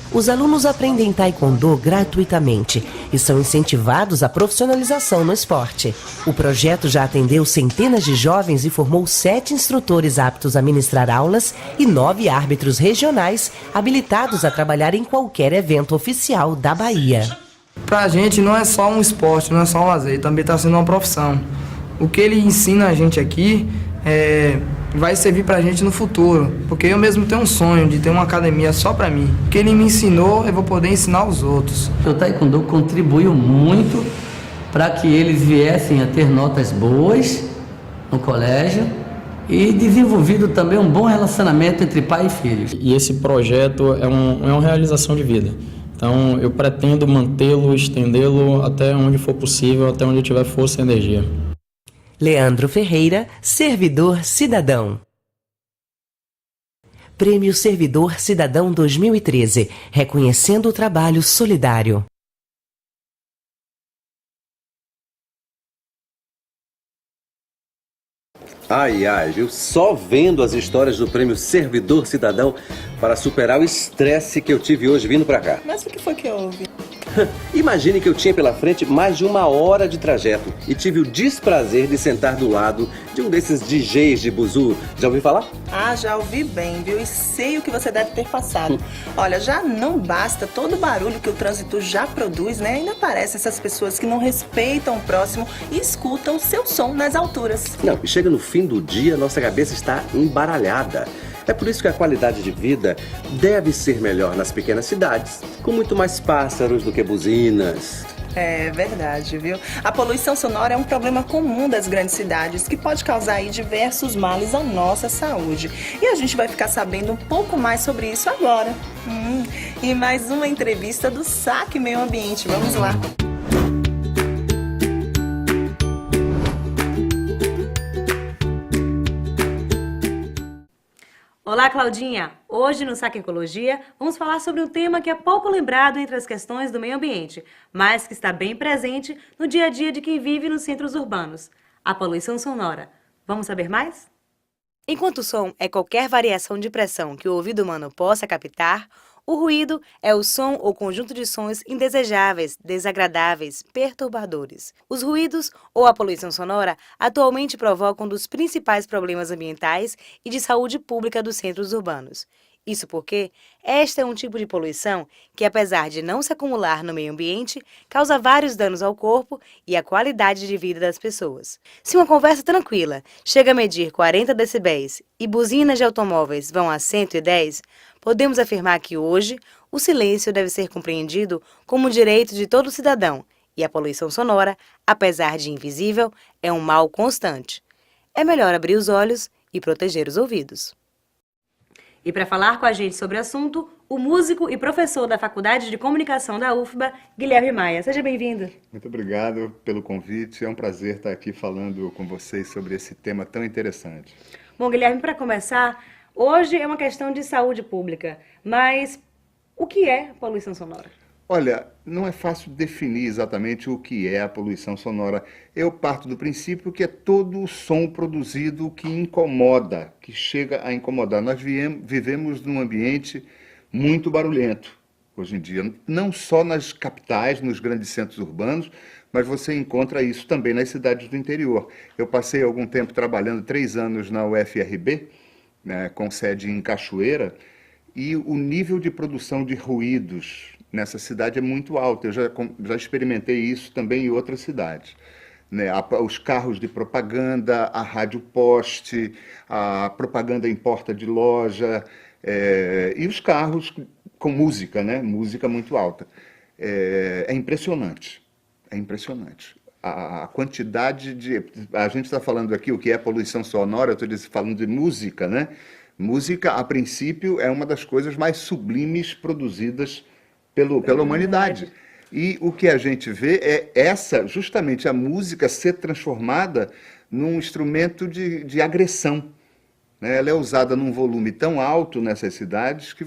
Os alunos aprendem taekwondo gratuitamente e são incentivados à profissionalização no esporte. O projeto já atendeu centenas de jovens e formou 7 instrutores aptos a ministrar aulas e 9 árbitros regionais habilitados a trabalhar em qualquer evento oficial da Bahia. Pra gente não é só um esporte, não é só um lazer, também está sendo uma profissão. O que ele ensina a gente aqui vai servir pra gente no futuro, porque eu mesmo tenho um sonho de ter uma academia só pra mim. O que ele me ensinou, eu vou poder ensinar os outros. O taekwondo contribuiu muito para que eles viessem a ter notas boas no colégio e desenvolvido também um bom relacionamento entre pai e filhos. E esse projeto é uma realização de vida. Então eu pretendo mantê-lo, estendê-lo até onde for possível, até onde eu tiver força e energia. Leandro Ferreira, Servidor Cidadão. Prêmio Servidor Cidadão 2013, reconhecendo o trabalho solidário. Ai, viu? Só vendo as histórias do Prêmio Servidor Cidadão para superar o estresse que eu tive hoje vindo pra cá. Mas o que foi que houve? Imagine que eu tinha pela frente mais de 1 hora de trajeto e tive o desprazer de sentar do lado de um desses DJs de buzu. Já ouviu falar? Já ouvi bem, viu? E sei o que você deve ter passado. Olha, já não basta todo o barulho que o trânsito já produz, né? Ainda aparecem essas pessoas que não respeitam o próximo e escutam o seu som nas alturas. Não, e chega no fim do dia, nossa cabeça está embaralhada. É por isso que a qualidade de vida deve ser melhor nas pequenas cidades, com muito mais pássaros do que buzinas. É verdade, viu? A poluição sonora é um problema comum das grandes cidades que pode causar aí diversos males à nossa saúde. E a gente vai ficar sabendo um pouco mais sobre isso agora. E mais uma entrevista do Saque Meio Ambiente. Vamos lá. Olá, Claudinha! Hoje no Saque Ecologia vamos falar sobre um tema que é pouco lembrado entre as questões do meio ambiente, mas que está bem presente no dia a dia de quem vive nos centros urbanos, a poluição sonora. Vamos saber mais? Enquanto o som é qualquer variação de pressão que o ouvido humano possa captar, o ruído é o som ou conjunto de sons indesejáveis, desagradáveis, perturbadores. Os ruídos ou a poluição sonora atualmente provocam um dos principais problemas ambientais e de saúde pública dos centros urbanos. Isso porque esta é um tipo de poluição que, apesar de não se acumular no meio ambiente, causa vários danos ao corpo e à qualidade de vida das pessoas. Se uma conversa tranquila chega a medir 40 decibéis e buzinas de automóveis vão a 110, podemos afirmar que hoje o silêncio deve ser compreendido como um direito de todo cidadão e a poluição sonora, apesar de invisível, é um mal constante. É melhor abrir os olhos e proteger os ouvidos. E para falar com a gente sobre o assunto, o músico e professor da Faculdade de Comunicação da UFBA, Guilherme Maia. Seja bem-vindo. Muito obrigado pelo convite. É um prazer estar aqui falando com vocês sobre esse tema tão interessante. Bom, Guilherme, para começar, hoje é uma questão de saúde pública, mas o que é poluição sonora? Olha, não é fácil definir exatamente o que é a poluição sonora. Eu parto do princípio que é todo o som produzido que incomoda, que chega a incomodar. Nós vivemos num ambiente muito barulhento hoje em dia, não só nas capitais, nos grandes centros urbanos, mas você encontra isso também nas cidades do interior. Eu passei algum tempo trabalhando, 3 anos na UFRB, né, com sede em Cachoeira, e o nível de produção de ruídos nessa cidade é muito alto. Eu já experimentei isso também em outras cidades. Né? Os carros de propaganda, a rádio poste, a propaganda em porta de loja, E os carros com música, né? Música muito alta. É impressionante. É impressionante. A quantidade de... A gente está falando aqui o que é poluição sonora, eu estou falando de música, né? Música, a princípio, é uma das coisas mais sublimes produzidas pela humanidade. E o que a gente vê é justamente a música ser transformada num instrumento de agressão. Né? Ela é usada num volume tão alto nessas cidades que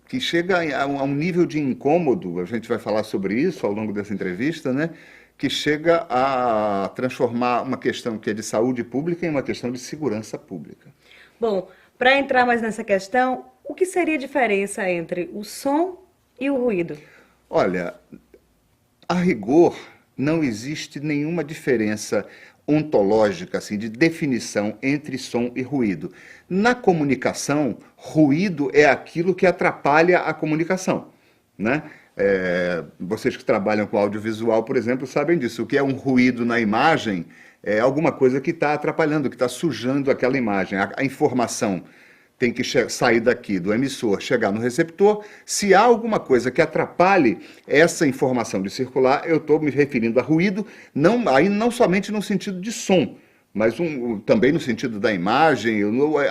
que chega a um nível de incômodo, a gente vai falar sobre isso ao longo dessa entrevista, né? Que chega a transformar uma questão que é de saúde pública em uma questão de segurança pública. Bom, para entrar mais nessa questão, o que seria a diferença entre o som e o ruído? Olha, a rigor, não existe nenhuma diferença ontológica, assim, de definição entre som e ruído. Na comunicação, ruído é aquilo que atrapalha a comunicação, né? Vocês que trabalham com audiovisual, por exemplo, sabem disso. O que é um ruído na imagem é alguma coisa que está atrapalhando, que está sujando aquela imagem. A informação tem que sair daqui do emissor, chegar no receptor. Se há alguma coisa que atrapalhe essa informação de circular, eu estou me referindo a ruído, não somente no sentido de som, mas também no sentido da imagem,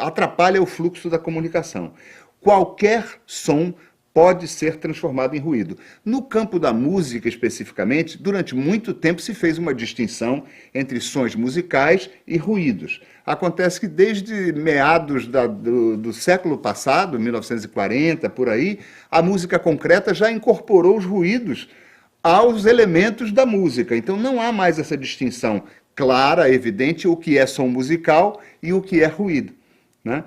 atrapalha o fluxo da comunicação. Qualquer som pode ser transformado em ruído. No campo da música, especificamente, durante muito tempo se fez uma distinção entre sons musicais e ruídos. Acontece que desde meados do século passado, 1940, por aí, a música concreta já incorporou os ruídos aos elementos da música. Então não há mais essa distinção clara, evidente, o que é som musical e o que é ruído, né?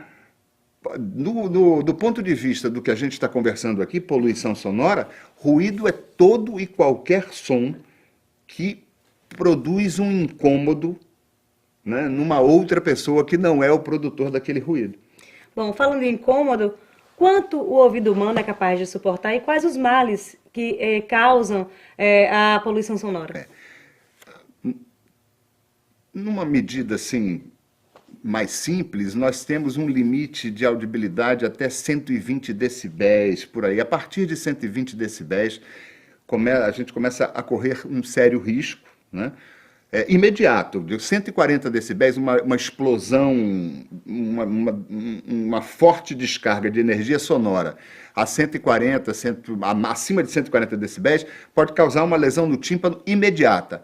Do ponto de vista do que a gente está conversando aqui, poluição sonora, ruído é todo e qualquer som que produz um incômodo, né, numa outra pessoa que não é o produtor daquele ruído. Bom, falando em incômodo, quanto o ouvido humano é capaz de suportar e quais os males que causam a poluição sonora? Numa medida assim mais simples, nós temos um limite de audibilidade até 120 decibéis, por aí. A partir de 120 decibéis, a gente começa a correr um sério risco, né? Imediato, de 140 decibéis, uma explosão, uma forte descarga de energia sonora a 140, acima de 140 decibéis, pode causar uma lesão no tímpano imediata.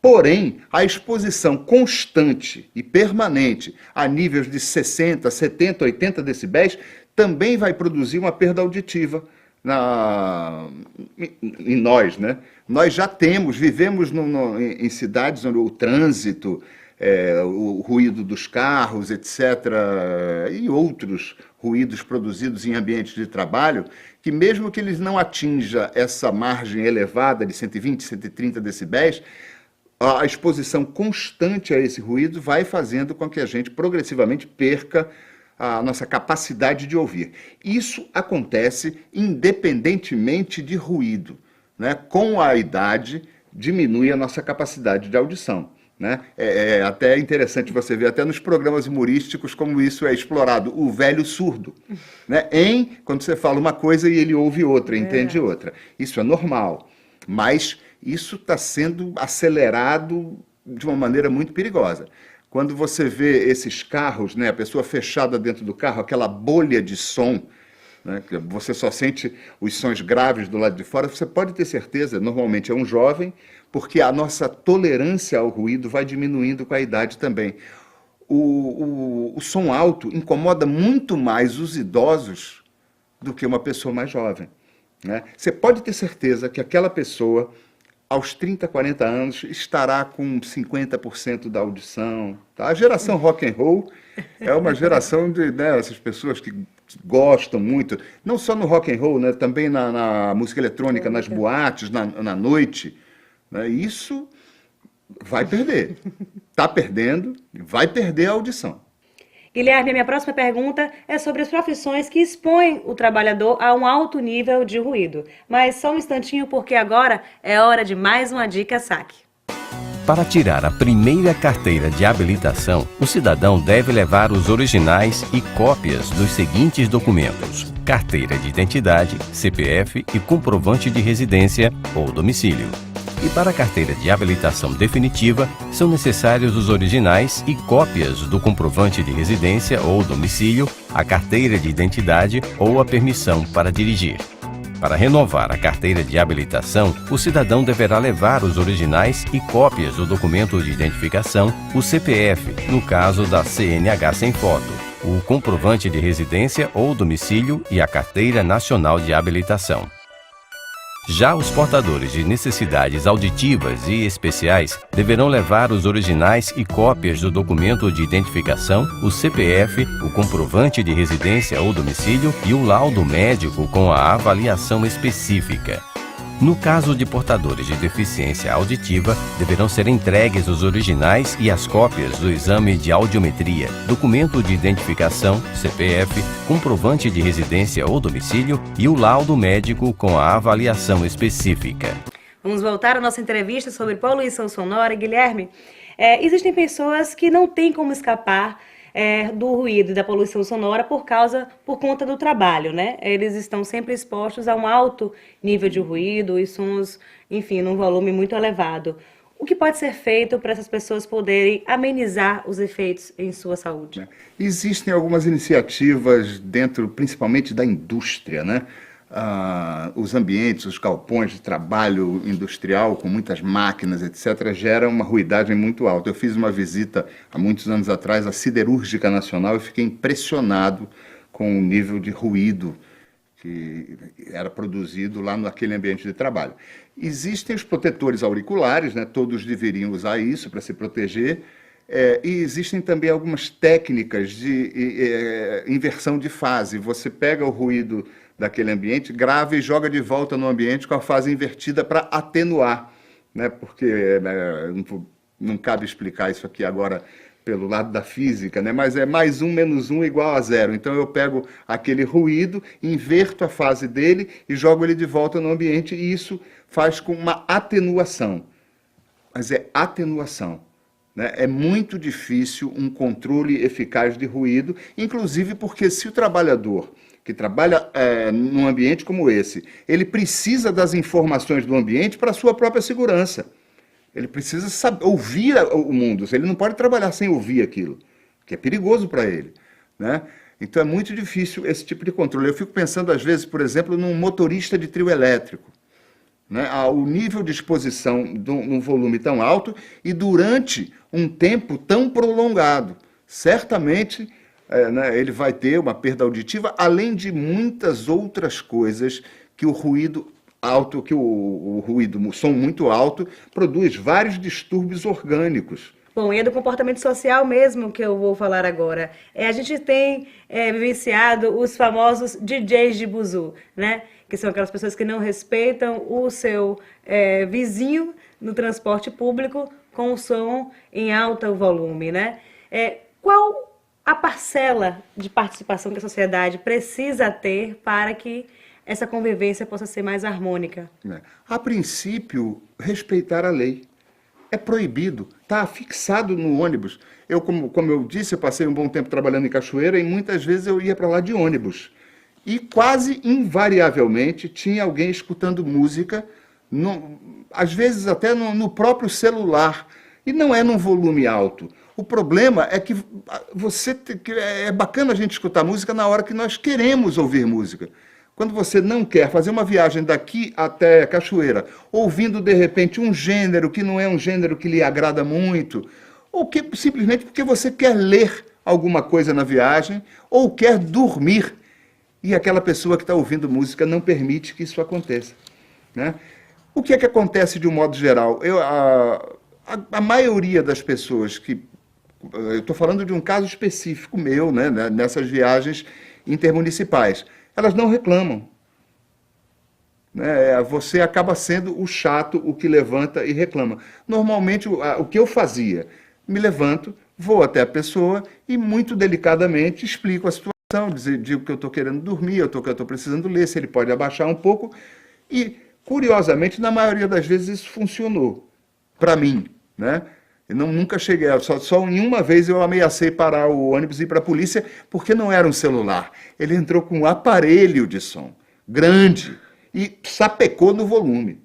Porém, a exposição constante e permanente a níveis de 60, 70, 80 decibéis também vai produzir uma perda auditiva em nós, né? Nós já vivemos em cidades onde o trânsito, o ruído dos carros, etc., e outros ruídos produzidos em ambientes de trabalho, que mesmo que eles não atinjam essa margem elevada de 120, 130 decibéis, a exposição constante a esse ruído vai fazendo com que a gente progressivamente perca a nossa capacidade de ouvir. Isso acontece independentemente de ruído, né? Com a idade, diminui a nossa capacidade de audição, né? É até interessante você ver, até nos programas humorísticos, como isso é explorado, o velho surdo, né? Quando você fala uma coisa e ele ouve outra, entende outra. Isso é normal, mas isso está sendo acelerado de uma maneira muito perigosa. Quando você vê esses carros, né, a pessoa fechada dentro do carro, aquela bolha de som, né, que você só sente os sons graves do lado de fora, você pode ter certeza, normalmente é um jovem, porque a nossa tolerância ao ruído vai diminuindo com a idade também. O som alto incomoda muito mais os idosos do que uma pessoa mais jovem, né? Você pode ter certeza que aquela pessoa, aos 30, 40 anos, estará com 50% da audição. Tá? A geração rock and roll é uma geração de essas pessoas que gostam muito, não só no rock and roll, né? Também na música eletrônica, nas boates, na noite. Né? Isso vai perder. Está perdendo, vai perder a audição. Guilherme, a minha próxima pergunta é sobre as profissões que expõem o trabalhador a um alto nível de ruído. Mas só um instantinho, porque agora é hora de mais uma dica saque. Para tirar a primeira carteira de habilitação, o cidadão deve levar os originais e cópias dos seguintes documentos: carteira de identidade, CPF e comprovante de residência ou domicílio. E para a carteira de habilitação definitiva, são necessários os originais e cópias do comprovante de residência ou domicílio, a carteira de identidade ou a permissão para dirigir. Para renovar a carteira de habilitação, o cidadão deverá levar os originais e cópias do documento de identificação, o CPF, no caso da CNH sem foto, o comprovante de residência ou domicílio e a carteira nacional de habilitação. Já os portadores de necessidades auditivas e especiais deverão levar os originais e cópias do documento de identificação, o CPF, o comprovante de residência ou domicílio e o laudo médico com a avaliação específica. No caso de portadores de deficiência auditiva, deverão ser entregues os originais e as cópias do exame de audiometria, documento de identificação, CPF, comprovante de residência ou domicílio e o laudo médico com a avaliação específica. Vamos voltar à nossa entrevista sobre poluição sonora. Guilherme, existem pessoas que não têm como escapar do ruído e da poluição sonora por conta do trabalho, né? Eles estão sempre expostos a um alto nível de ruído e sons, enfim, num volume muito elevado. O que pode ser feito para essas pessoas poderem amenizar os efeitos em sua saúde? Existem algumas iniciativas dentro, principalmente da indústria, né? Os ambientes, os galpões de trabalho industrial com muitas máquinas, etc., geram uma ruidagem muito alta. Eu fiz uma visita há muitos anos atrás à Siderúrgica Nacional e fiquei impressionado com o nível de ruído que era produzido lá naquele ambiente de trabalho. Existem os protetores auriculares, né? Todos deveriam usar isso para se proteger. E existem também algumas técnicas de inversão de fase. Você pega o ruído daquele ambiente, grava e joga de volta no ambiente com a fase invertida para atenuar, né? Porque não cabe explicar isso aqui agora pelo lado da física, né? Mas é mais 1 menos 1 igual a 0. Então eu pego aquele ruído, inverto a fase dele e jogo ele de volta no ambiente e isso faz com uma atenuação. Mas é atenuação. É muito difícil um controle eficaz de ruído, inclusive porque se o trabalhador que trabalha num ambiente como esse, ele precisa das informações do ambiente para a sua própria segurança. Ele precisa ouvir o mundo, ele não pode trabalhar sem ouvir aquilo, que é perigoso para ele, né? Então é muito difícil esse tipo de controle. Eu fico pensando às vezes, por exemplo, num motorista de trio elétrico. Né, o nível de exposição num volume tão alto e durante um tempo tão prolongado. Certamente ele vai ter uma perda auditiva, além de muitas outras coisas que o ruído alto, o som muito alto, produz vários distúrbios orgânicos. Bom, e é do comportamento social mesmo que eu vou falar agora. A gente tem vivenciado os famosos DJs de buzu, né? Que são aquelas pessoas que não respeitam o seu vizinho no transporte público com o som em alto volume, né? Qual a parcela de participação que a sociedade precisa ter para que essa convivência possa ser mais harmônica? A princípio, respeitar a lei. É proibido, está fixado no ônibus. Eu, como eu disse, eu passei um bom tempo trabalhando em Cachoeira e muitas vezes eu ia para lá de ônibus. E quase invariavelmente tinha alguém escutando música, às vezes até no próprio celular, e não é num volume alto. O problema é que é bacana a gente escutar música na hora que nós queremos ouvir música. Quando você não quer fazer uma viagem daqui até Cachoeira, ouvindo de repente um gênero que não é um gênero que lhe agrada muito, ou que simplesmente porque você quer ler alguma coisa na viagem, ou quer dormir, e aquela pessoa que está ouvindo música não permite que isso aconteça, né? O que é que acontece de um modo geral? A maioria das pessoas que... Eu estou falando de um caso específico meu, né, nessas viagens intermunicipais. Elas não reclamam. Né? Você acaba sendo o chato, o que levanta e reclama. Normalmente, o que eu fazia? Me levanto, vou até a pessoa e muito delicadamente explico a situação, digo que eu estou querendo dormir, que eu estou precisando ler, se ele pode abaixar um pouco. E, curiosamente, na maioria das vezes isso funcionou. Para mim, né? Eu nunca cheguei, só em uma vez eu ameacei parar o ônibus e ir para a polícia, porque não era um celular. Ele entrou com um aparelho de som grande e sapecou no volume.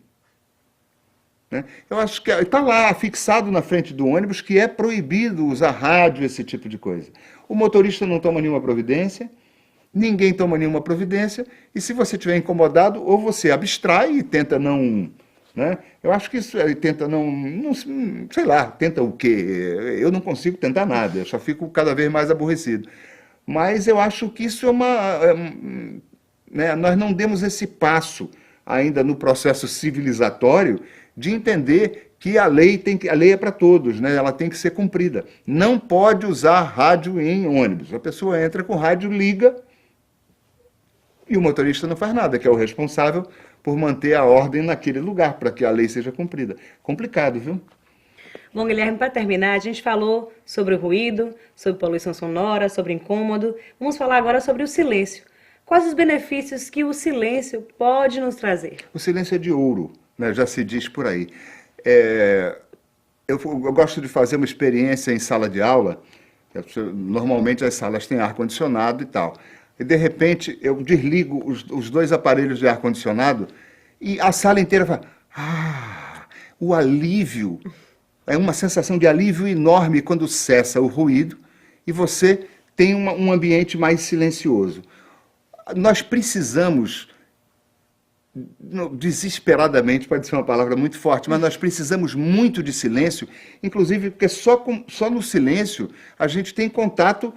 Né? Eu acho que está lá, fixado na frente do ônibus, que é proibido usar rádio, esse tipo de coisa. O motorista não toma nenhuma providência, ninguém toma nenhuma providência, e se você estiver incomodado, ou você abstrai e tenta não... Né? Eu acho que isso tenta não, sei lá, tenta o quê? Eu não consigo tentar nada, eu só fico cada vez mais aborrecido. Mas eu acho que isso né, nós não demos esse passo ainda no processo civilizatório de entender que a lei é para todos, né? Ela tem que ser cumprida. Não pode usar rádio em ônibus. A pessoa entra com rádio, liga, e o motorista não faz nada, que é o responsável por manter a ordem naquele lugar, para que a lei seja cumprida. Complicado, viu? Bom, Guilherme, para terminar, a gente falou sobre o ruído, sobre poluição sonora, sobre incômodo. Vamos falar agora sobre o silêncio. Quais os benefícios que o silêncio pode nos trazer? O silêncio é de ouro, né? Já se diz por aí. Eu gosto de fazer uma experiência em sala de aula. Normalmente as salas têm ar-condicionado e tal. E, de repente, eu desligo os dois aparelhos de ar-condicionado e a sala inteira fala... o alívio, é uma sensação de alívio enorme quando cessa o ruído e você tem um ambiente mais silencioso. Nós precisamos, desesperadamente, pode ser uma palavra muito forte, mas nós precisamos muito de silêncio, inclusive porque só no silêncio a gente tem contato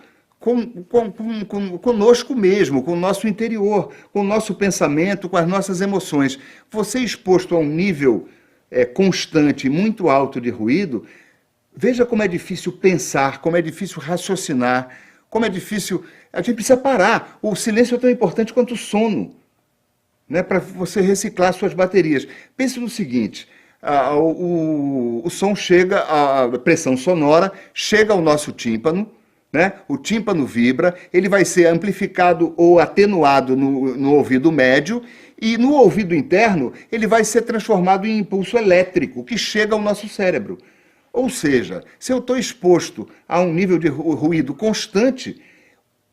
conosco mesmo, com o nosso interior, com o nosso pensamento, com as nossas emoções. Você exposto a um nível constante, muito alto de ruído, veja como é difícil pensar, como é difícil raciocinar, como é difícil... A gente precisa parar. O silêncio é tão importante quanto o sono, né, para você reciclar suas baterias. Pense no seguinte... o som chega, a pressão sonora chega ao nosso tímpano, né? O tímpano vibra, ele vai ser amplificado ou atenuado no ouvido médio e no ouvido interno ele vai ser transformado em impulso elétrico que chega ao nosso cérebro. Ou seja, se eu estou exposto a um nível de ruído constante,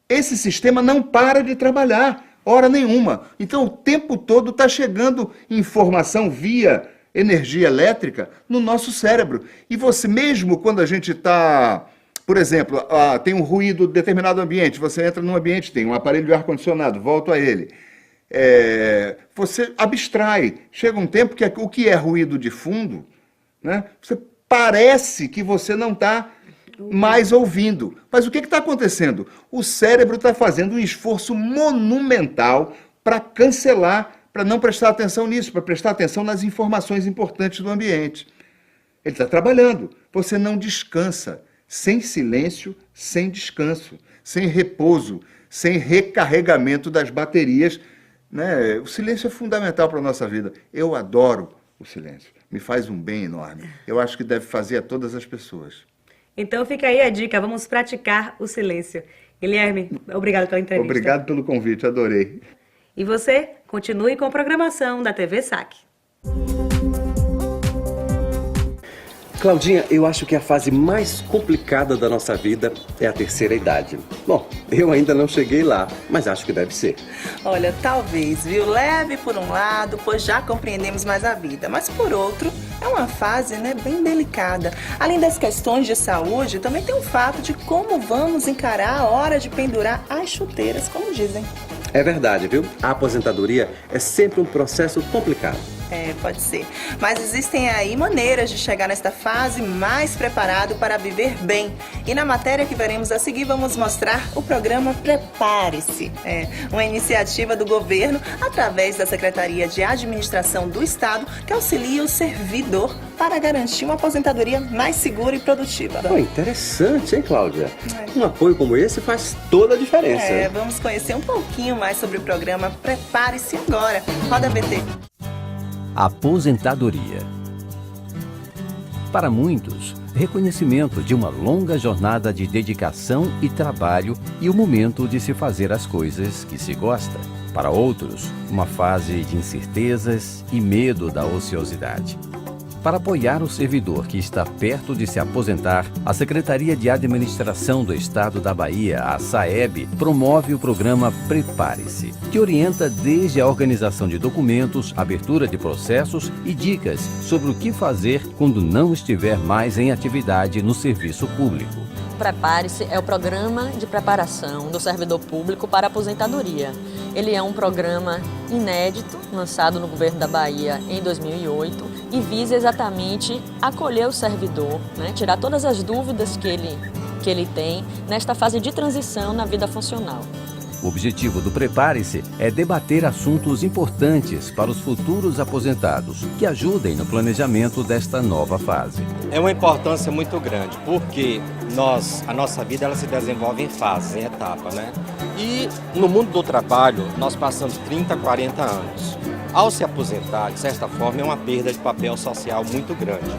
esse sistema não para de trabalhar, hora nenhuma. Então o tempo todo está chegando informação via energia elétrica no nosso cérebro. E você mesmo quando a gente está... Por exemplo, tem um ruído em determinado ambiente, você entra num ambiente, tem um aparelho de ar-condicionado, volto a ele. Você abstrai. Chega um tempo que o que é ruído de fundo, né, você parece que você não está mais ouvindo. Mas o que está acontecendo? O cérebro está fazendo um esforço monumental para cancelar, para não prestar atenção nisso, para prestar atenção nas informações importantes do ambiente. Ele está trabalhando. Você não descansa. Sem silêncio, sem descanso, sem repouso, sem recarregamento das baterias, né? O silêncio é fundamental para a nossa vida. Eu adoro o silêncio, me faz um bem enorme. Eu acho que deve fazer a todas as pessoas. Então fica aí a dica, vamos praticar o silêncio. Guilherme, obrigado pela entrevista. Obrigado pelo convite, adorei. E você, continue com a programação da TV SAC. Claudinha, eu acho que a fase mais complicada da nossa vida é a terceira idade. Bom, eu ainda não cheguei lá, mas acho que deve ser. Olha, talvez, viu? Leve por um lado, pois já compreendemos mais a vida, mas por outro, é uma fase, né, bem delicada. Além das questões de saúde, também tem o fato de como vamos encarar a hora de pendurar as chuteiras, como dizem. É verdade, viu? A aposentadoria é sempre um processo complicado. Pode ser. Mas existem aí maneiras de chegar nesta fase mais preparado para viver bem. E na matéria que veremos a seguir, vamos mostrar o programa Prepare-se. Uma iniciativa do governo, através da Secretaria de Administração do Estado, que auxilia o servidor para garantir uma aposentadoria mais segura e produtiva. Interessante, hein, Cláudia? Um apoio como esse faz toda a diferença. Vamos conhecer um pouquinho mais sobre o programa Prepare-se agora. Roda BT. Aposentadoria. Para muitos, reconhecimento de uma longa jornada de dedicação e trabalho e o momento de se fazer as coisas que se gosta. Para outros, uma fase de incertezas e medo da ociosidade. Para apoiar o servidor que está perto de se aposentar, a Secretaria de Administração do Estado da Bahia, a SAEB, promove o programa Prepare-se, que orienta desde a organização de documentos, abertura de processos e dicas sobre o que fazer quando não estiver mais em atividade no serviço público. Prepare-se é o programa de preparação do servidor público para a aposentadoria. Ele é um programa inédito, lançado no governo da Bahia em 2008 e visa exatamente acolher o servidor, tirar todas as dúvidas que ele tem nesta fase de transição na vida funcional. O objetivo do Prepare-se é debater assuntos importantes para os futuros aposentados, que ajudem no planejamento desta nova fase. É uma importância muito grande, porque a nossa vida ela se desenvolve em fases, em etapas, né? E no mundo do trabalho, nós passamos 30, 40 anos. Ao se aposentar, de certa forma, é uma perda de papel social muito grande.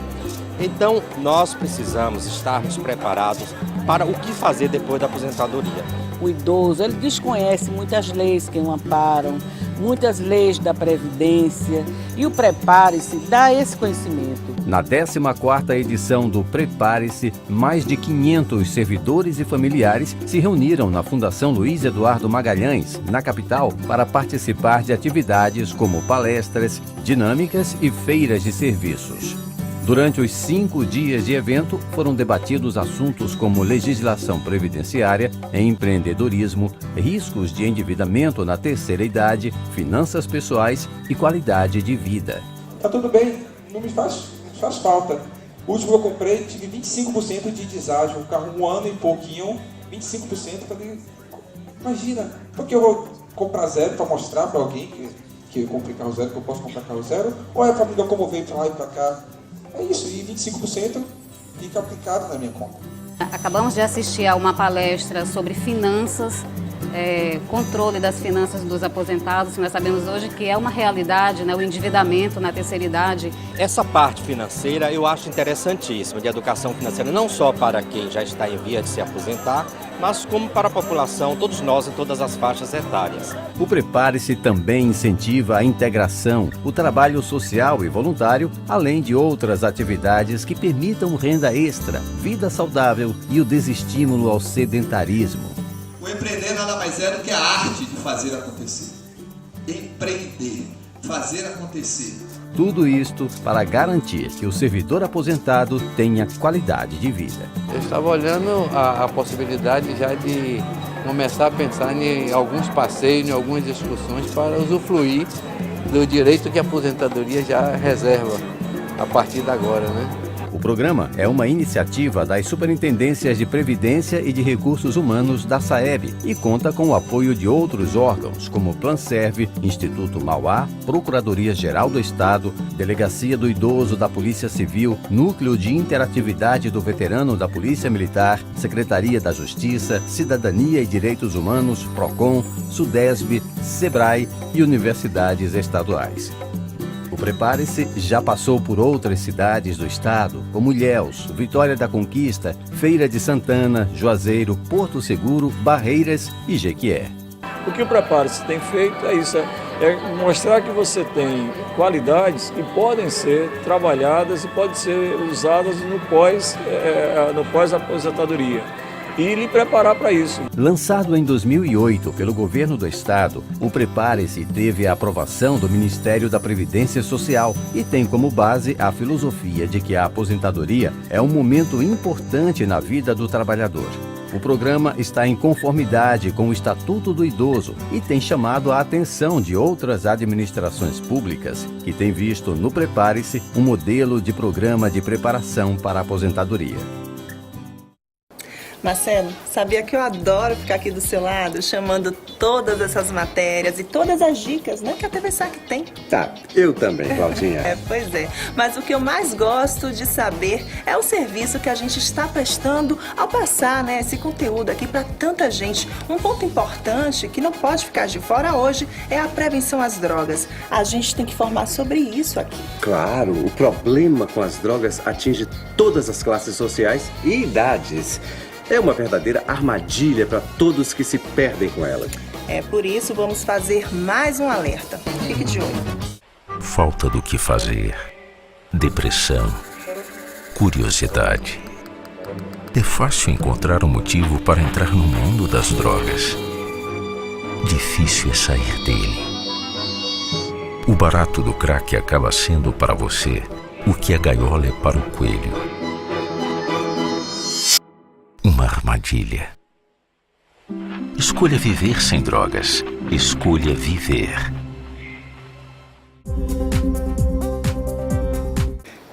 Então, nós precisamos estarmos preparados para o que fazer depois da aposentadoria. O idoso, ele desconhece muitas leis que o amparam, muitas leis da Previdência, e o Prepare-se dá esse conhecimento. Na 14ª edição do Prepare-se, mais de 500 servidores e familiares se reuniram na Fundação Luiz Eduardo Magalhães, na capital, para participar de atividades como palestras, dinâmicas e feiras de serviços. Durante os 5 dias de evento, foram debatidos assuntos como legislação previdenciária, empreendedorismo, riscos de endividamento na terceira idade, finanças pessoais e qualidade de vida. Tá tudo bem, não me faz falta. O último eu comprei, tive 25% de deságio, o carro 1 ano e pouquinho, 25%. Falei, imagina, porque eu vou comprar zero para mostrar para alguém que eu comprei carro zero, que eu posso comprar carro zero, ou é para me locomover para lá e para cá? É isso, e 25% fica aplicado na minha conta. Acabamos de assistir a uma palestra sobre finanças, controle das finanças dos aposentados. Nós sabemos hoje que é uma realidade, o endividamento na terceira idade. Essa parte financeira eu acho interessantíssima, de educação financeira, não só para quem já está em via de se aposentar, mas como para a população, todos nós em todas as faixas etárias. O Prepare-se também incentiva a integração, o trabalho social e voluntário, além de outras atividades que permitam renda extra, vida saudável e o desestímulo ao sedentarismo. O empreender nada mais é do que a arte de fazer acontecer. Empreender, fazer acontecer. Tudo isto para garantir que o servidor aposentado tenha qualidade de vida. Eu estava olhando a possibilidade já de começar a pensar em alguns passeios, em algumas excursões para usufruir do direito que a aposentadoria já reserva a partir de agora, O programa é uma iniciativa das Superintendências de Previdência e de Recursos Humanos da SAEB e conta com o apoio de outros órgãos, como Planserve, Instituto Mauá, Procuradoria-Geral do Estado, Delegacia do Idoso da Polícia Civil, Núcleo de Interatividade do Veterano da Polícia Militar, Secretaria da Justiça, Cidadania e Direitos Humanos, PROCON, SUDESB, SEBRAE e universidades estaduais. O Prepare-se já passou por outras cidades do estado, como Ilhéus, Vitória da Conquista, Feira de Santana, Juazeiro, Porto Seguro, Barreiras e Jequié. O que o Prepare-se tem feito é isso, é mostrar que você tem qualidades que podem ser trabalhadas e podem ser usadas no pós-aposentadoria. E lhe preparar para isso. Lançado em 2008 pelo governo do estado, o Prepare-se teve a aprovação do Ministério da Previdência Social e tem como base a filosofia de que a aposentadoria é um momento importante na vida do trabalhador. O programa está em conformidade com o Estatuto do Idoso e tem chamado a atenção de outras administrações públicas que têm visto no Prepare-se um modelo de programa de preparação para a aposentadoria. Marcelo, sabia que eu adoro ficar aqui do seu lado, chamando todas essas matérias e todas as dicas, que a TV Sac tem? Tá, eu também, Claudinha. Pois é. Mas o que eu mais gosto de saber é o serviço que a gente está prestando ao passar, esse conteúdo aqui para tanta gente. Um ponto importante que não pode ficar de fora hoje é a prevenção às drogas. A gente tem que informar sobre isso aqui. Claro, o problema com as drogas atinge todas as classes sociais e idades. É uma verdadeira armadilha para todos que se perdem com ela. Por isso vamos fazer mais um alerta. Fique de olho. Falta do que fazer. depressão, curiosidade. É fácil encontrar um motivo para entrar no mundo das drogas. Difícil é sair dele. O barato do crack acaba sendo para você o que a gaiola é para o coelho. Uma armadilha. Escolha viver sem drogas. Escolha viver.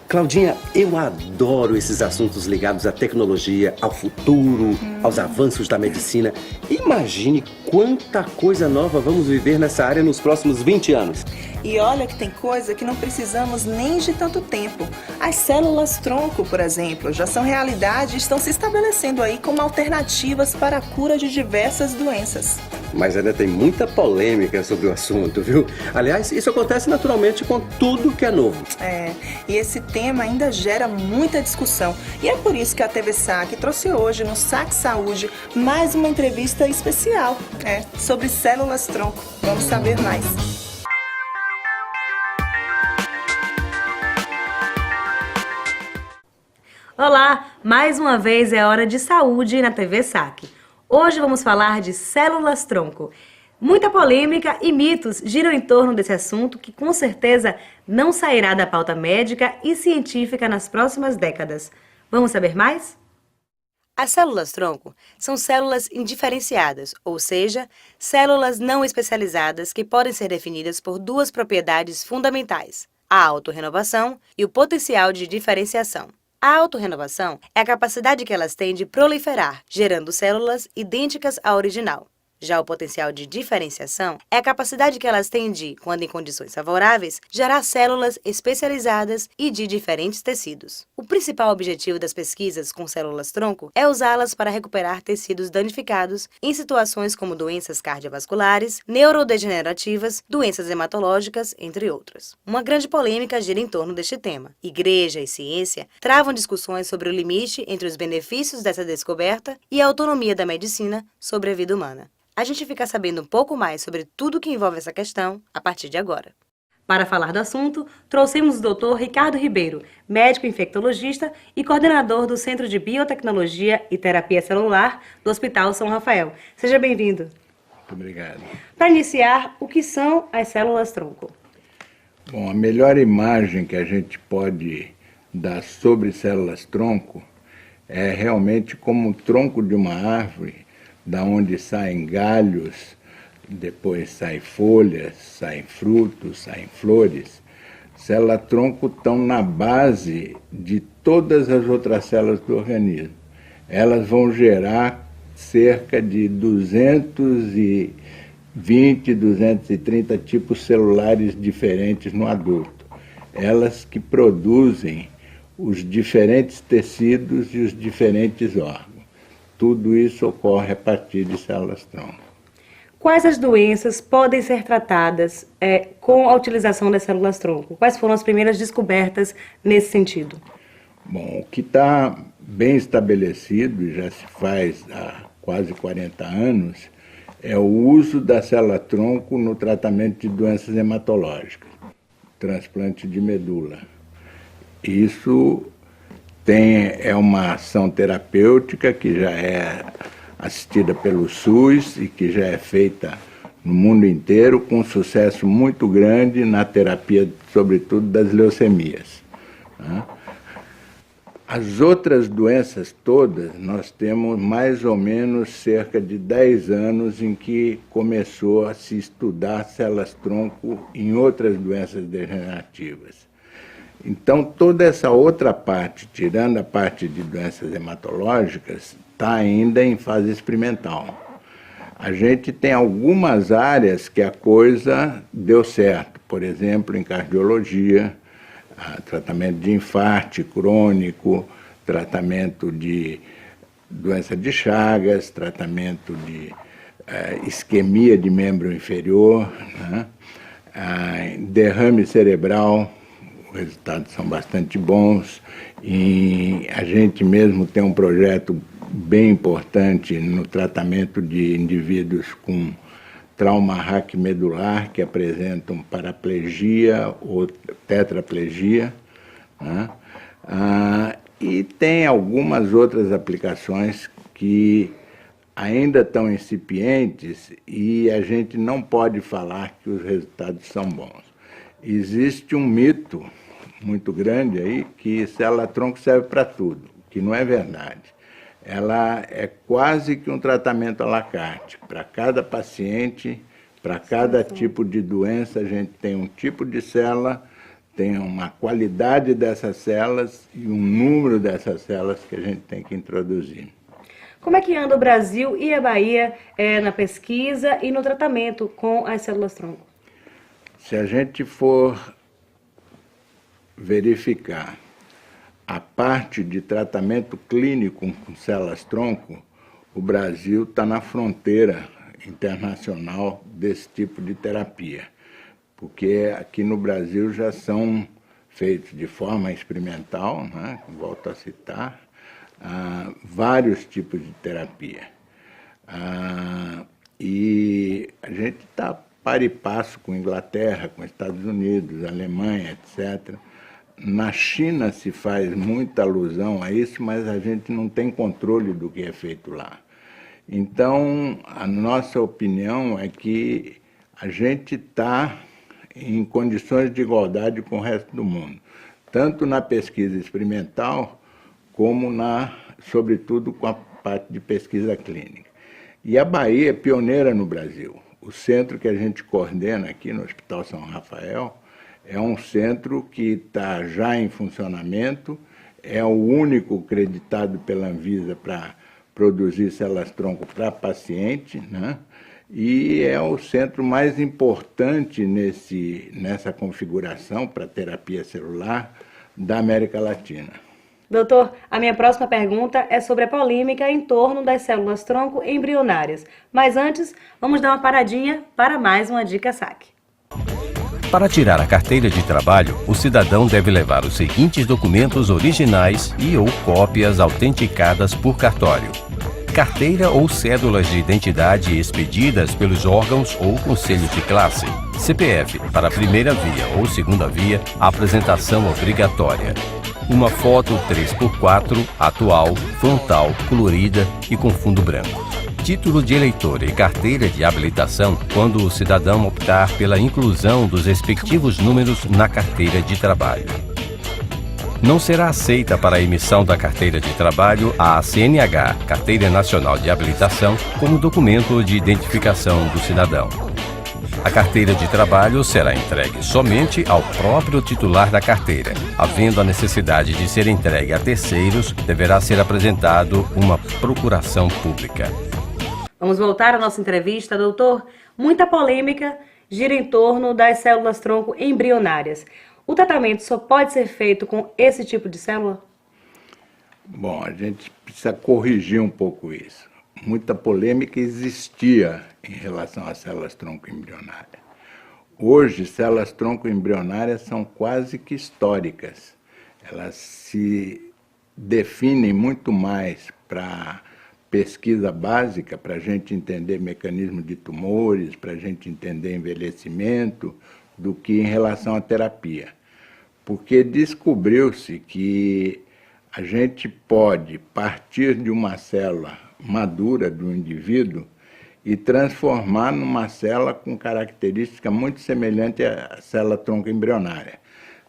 Claudinha, eu adoro esses assuntos ligados à tecnologia, ao futuro, aos avanços da medicina. Imagine quanta coisa nova vamos viver nessa área nos próximos 20 anos. E olha que tem coisa que não precisamos nem de tanto tempo. As células tronco, por exemplo, já são realidade e estão se estabelecendo aí como alternativas para a cura de diversas doenças. Mas ainda tem muita polêmica sobre o assunto, viu? Aliás, isso acontece naturalmente com tudo que é novo. E esse tema ainda gera muita discussão. E é por isso que a TV SAC trouxe hoje no SAC Saúde mais uma entrevista especial sobre células tronco. Vamos saber mais. Olá, mais uma vez é hora de saúde na TV SAC. Hoje vamos falar de células tronco. Muita polêmica e mitos giram em torno desse assunto que com certeza não sairá da pauta médica e científica nas próximas décadas. Vamos saber mais? As células tronco são células indiferenciadas, ou seja, células não especializadas que podem ser definidas por duas propriedades fundamentais: a autorrenovação e o potencial de diferenciação. A autorrenovação é a capacidade que elas têm de proliferar, gerando células idênticas à original. Já o potencial de diferenciação é a capacidade que elas têm de, quando em condições favoráveis, gerar células especializadas e de diferentes tecidos. O principal objetivo das pesquisas com células-tronco é usá-las para recuperar tecidos danificados em situações como doenças cardiovasculares, neurodegenerativas, doenças hematológicas, entre outras. Uma grande polêmica gira em torno deste tema. Igreja e ciência travam discussões sobre o limite entre os benefícios dessa descoberta e a autonomia da medicina sobre a vida humana. A gente fica sabendo um pouco mais sobre tudo que envolve essa questão a partir de agora. Para falar do assunto, trouxemos o Dr. Ricardo Ribeiro, médico infectologista e coordenador do Centro de Biotecnologia e Terapia Celular do Hospital São Rafael. Seja bem-vindo. Muito obrigado. Para iniciar, o que são as células-tronco? Bom, a melhor imagem que a gente pode dar sobre células-tronco é realmente como o tronco de uma árvore, da onde saem galhos, depois saem folhas, saem frutos, saem flores. Célula-tronco estão na base de todas as outras células do organismo. Elas vão gerar cerca de 220, 230 tipos celulares diferentes no adulto. Elas que produzem os diferentes tecidos e os diferentes órgãos. Tudo isso ocorre a partir de células-tronco. Quais as doenças podem ser tratadas com a utilização das células-tronco? Quais foram as primeiras descobertas nesse sentido? Bom, o que está bem estabelecido, e já se faz há quase 40 anos, é o uso da célula-tronco no tratamento de doenças hematológicas, transplante de medula. Isso é uma ação terapêutica que já é assistida pelo SUS e que já é feita no mundo inteiro com sucesso muito grande na terapia, sobretudo das leucemias. As outras doenças todas, nós temos mais ou menos cerca de 10 anos em que começou a se estudar células-tronco em outras doenças degenerativas. Então, toda essa outra parte, tirando a parte de doenças hematológicas, está ainda em fase experimental. A gente tem algumas áreas que a coisa deu certo, por exemplo, em cardiologia, tratamento de infarto crônico, tratamento de doença de Chagas, tratamento de isquemia de membro inferior, derrame cerebral. Os resultados são bastante bons e a gente mesmo tem um projeto bem importante no tratamento de indivíduos com trauma raquimedular que apresentam paraplegia ou tetraplegia, né? E tem algumas outras aplicações que ainda estão incipientes e a gente não pode falar que os resultados são bons. Existe um mito muito grande aí que célula-tronco serve para tudo, que não é verdade. Ela é quase que um tratamento à la carte. Para cada paciente, para cada tipo de doença, a gente tem um tipo de célula, tem uma qualidade dessas células e um número dessas células que a gente tem que introduzir. Como é que anda o Brasil e a Bahia na pesquisa e no tratamento com as células-tronco? Se a gente for verificar a parte de tratamento clínico com células-tronco, o Brasil está na fronteira internacional desse tipo de terapia, porque aqui no Brasil já são feitos de forma experimental, né, volto a citar, vários tipos de terapia. E a gente está par e passo com Inglaterra, com Estados Unidos, Alemanha, etc. Na China se faz muita alusão a isso, mas a gente não tem controle do que é feito lá. Então, a nossa opinião é que a gente está em condições de igualdade com o resto do mundo, tanto na pesquisa experimental, como sobretudo com a parte de pesquisa clínica. E a Bahia é pioneira no Brasil. O centro que a gente coordena aqui no Hospital São Rafael é um centro que está já em funcionamento, é o único creditado pela Anvisa para produzir células-tronco para paciente, né? E é o centro mais importante nessa configuração para terapia celular da América Latina. Doutor, a minha próxima pergunta é sobre a polêmica em torno das células-tronco embrionárias. Mas antes, vamos dar uma paradinha para mais uma Dica Saque. Para tirar a carteira de trabalho, o cidadão deve levar os seguintes documentos originais e/ou cópias autenticadas por cartório: carteira ou cédulas de identidade expedidas pelos órgãos ou conselhos de classe, CPF para a primeira via ou segunda via, apresentação obrigatória, uma foto 3x4 atual, frontal, colorida e com fundo branco, título de eleitor e carteira de habilitação quando o cidadão optar pela inclusão dos respectivos números na carteira de trabalho. Não será aceita para a emissão da carteira de trabalho a CNH, Carteira Nacional de Habilitação, como documento de identificação do cidadão. A carteira de trabalho será entregue somente ao próprio titular da carteira. Havendo a necessidade de ser entregue a terceiros, deverá ser apresentado uma procuração pública. Vamos voltar à nossa entrevista, doutor. Muita polêmica gira em torno das células-tronco embrionárias. O tratamento só pode ser feito com esse tipo de célula? Bom, a gente precisa corrigir um pouco isso. Muita polêmica existia em relação às células-tronco embrionárias. Hoje, células-tronco embrionárias são quase que históricas. Elas se definem muito mais para pesquisa básica, para a gente entender mecanismo de tumores, para a gente entender envelhecimento, do que em relação à terapia. Porque descobriu-se que a gente pode partir de uma célula madura do indivíduo e transformar numa célula com característica muito semelhante à célula-tronco embrionária,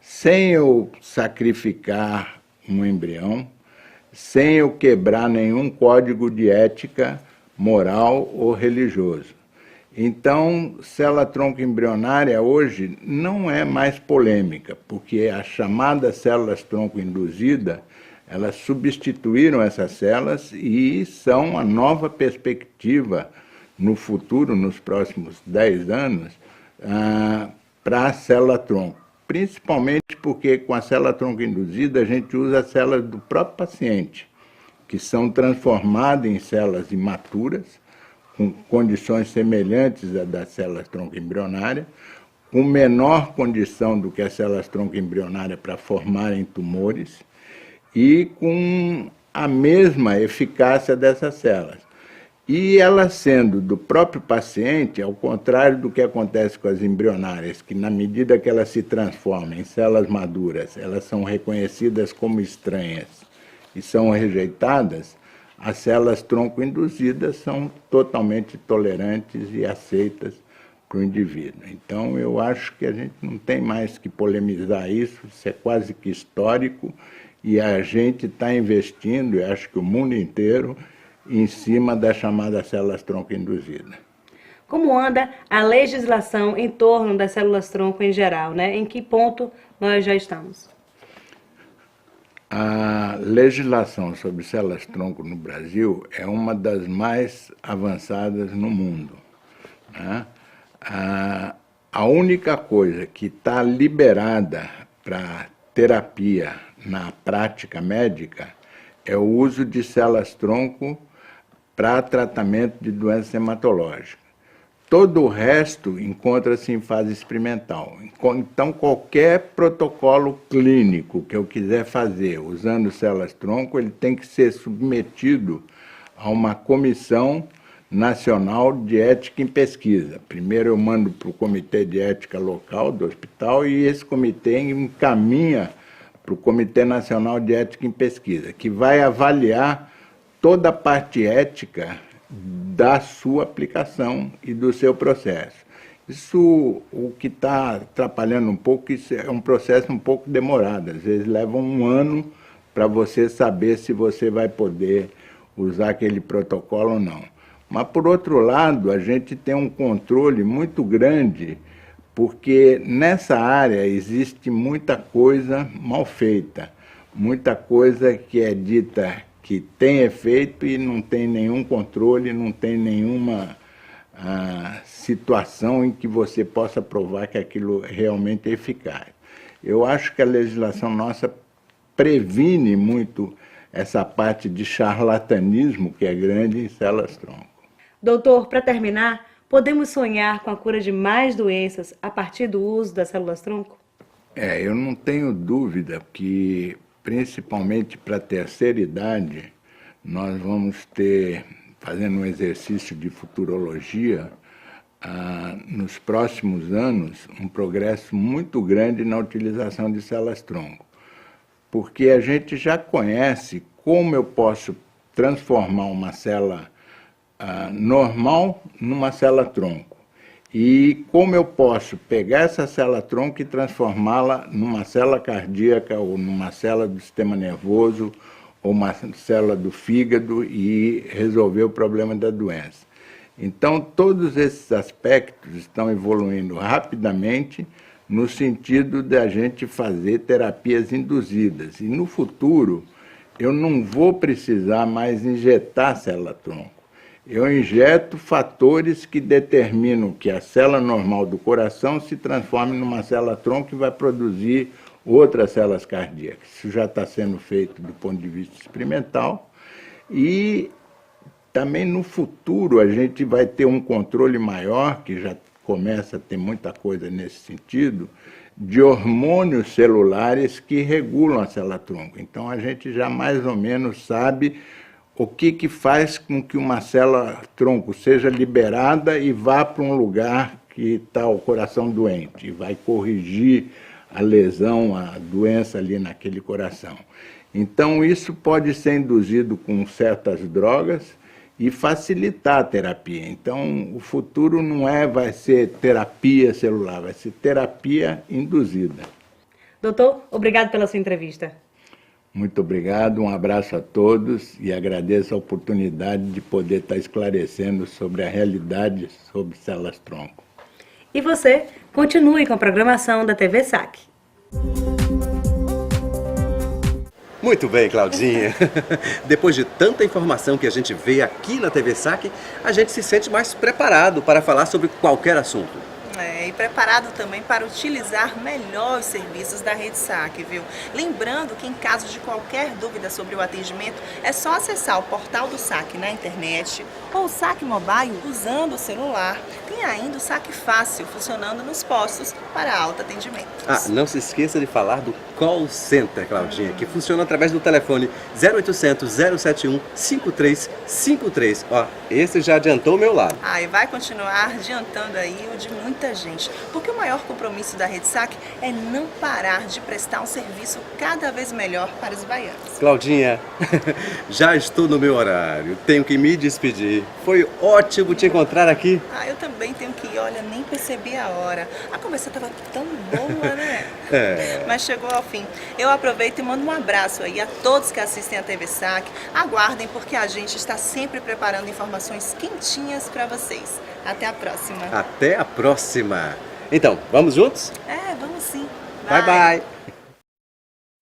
sem eu sacrificar um embrião, sem eu quebrar nenhum código de ética moral ou religioso. Então, célula-tronco embrionária hoje não é mais polêmica, porque as chamadas células-tronco induzida, elas substituíram essas células e são a nova perspectiva no futuro, nos próximos 10 anos, para a célula-tronco. Principalmente porque com a célula-tronco induzida a gente usa as células do próprio paciente, que são transformadas em células imaturas, com condições semelhantes às das células-tronco embrionária, com menor condição do que as células-tronco embrionária para formarem tumores e com a mesma eficácia dessas células. E ela sendo do próprio paciente, ao contrário do que acontece com as embrionárias, que na medida que elas se transformam em células maduras, elas são reconhecidas como estranhas e são rejeitadas, as células tronco induzidas são totalmente tolerantes e aceitas para o indivíduo. Então, eu acho que a gente não tem mais que polemizar isso é quase que histórico, e a gente está investindo, e acho que o mundo inteiro, em cima das chamadas células tronco induzidas. Como anda a legislação em torno das células tronco em geral, né? Em que ponto nós já estamos? A legislação sobre células tronco no Brasil é uma das mais avançadas no mundo, né? A única coisa que está liberada para terapia na prática médica é o uso de células tronco para tratamento de doença hematológica. Todo o resto encontra-se em fase experimental. Então, qualquer protocolo clínico que eu quiser fazer usando células tronco, ele tem que ser submetido a uma comissão nacional de ética em pesquisa. Primeiro eu mando para o comitê de ética local do hospital e esse comitê encaminha para o Comitê Nacional de Ética em Pesquisa, que vai avaliar toda a parte ética da sua aplicação e do seu processo. Isso, o que está atrapalhando um pouco, isso é um processo um pouco demorado. Às vezes leva um ano para você saber se você vai poder usar aquele protocolo ou não. Mas, por outro lado, a gente tem um controle muito grande, porque nessa área existe muita coisa mal feita, muita coisa que é dita que tem efeito e não tem nenhum controle, não tem nenhuma situação em que você possa provar que aquilo realmente é eficaz. Eu acho que a legislação nossa previne muito essa parte de charlatanismo que é grande em células tronco. Doutor, para terminar, podemos sonhar com a cura de mais doenças a partir do uso das células tronco? Eu não tenho dúvida que, principalmente para a terceira idade, nós vamos ter, fazendo um exercício de futurologia, nos próximos anos, um progresso muito grande na utilização de células tronco. Porque a gente já conhece como eu posso transformar uma célula normal numa célula tronco. E como eu posso pegar essa célula tronco e transformá-la numa célula cardíaca ou numa célula do sistema nervoso ou uma célula do fígado e resolver o problema da doença. Então, todos esses aspectos estão evoluindo rapidamente no sentido de a gente fazer terapias induzidas. E no futuro, eu não vou precisar mais injetar célula tronco. Eu injeto fatores que determinam que a célula normal do coração se transforme numa célula tronco e vai produzir outras células cardíacas. Isso já está sendo feito do ponto de vista experimental. E também no futuro a gente vai ter um controle maior, que já começa a ter muita coisa nesse sentido, de hormônios celulares que regulam a célula tronco. Então a gente já mais ou menos sabe o que faz com que uma célula tronco seja liberada e vá para um lugar que está o coração doente, e vai corrigir a lesão, a doença ali naquele coração. Então isso pode ser induzido com certas drogas e facilitar a terapia. Então o futuro não vai ser terapia celular, vai ser terapia induzida. Doutor, obrigado pela sua entrevista. Muito obrigado, um abraço a todos e agradeço a oportunidade de poder estar esclarecendo sobre a realidade sobre células tronco. E você, continue com a programação da TV SAC. Muito bem, Claudinha. Depois de tanta informação que a gente vê aqui na TV SAC, a gente se sente mais preparado para falar sobre qualquer assunto. E preparado também para utilizar melhor os serviços da Rede Saque, viu? Lembrando que em caso de qualquer dúvida sobre o atendimento, é só acessar o portal do Saque na internet ou o Saque Mobile usando o celular. Tem ainda o Saque Fácil funcionando nos postos para autoatendimento. Não se esqueça de falar do Call Center, Claudinha, que funciona através do telefone 0800 071 5353. Esse já adiantou o meu lado. E vai continuar adiantando aí o de muita gente, porque o maior compromisso da Rede Saque é não parar de prestar um serviço cada vez melhor para os baianos. Claudinha, já estou no meu horário, tenho que me despedir. Foi ótimo te encontrar aqui. Eu também tenho que ir, olha, nem percebi a hora. A conversa estava tão boa, né? Mas chegou ao fim. Eu aproveito e mando um abraço aí a todos que assistem a TV Saque. Aguardem, porque a gente está sempre preparando informações quentinhas para vocês. Até a próxima. Até a próxima. Então, vamos juntos? Vamos sim. Bye, bye.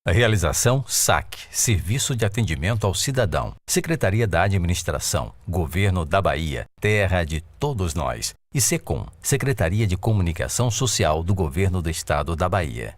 A realização SAC, Serviço de Atendimento ao Cidadão, Secretaria da Administração, Governo da Bahia, Terra de Todos Nós, e SECOM, Secretaria de Comunicação Social do Governo do Estado da Bahia.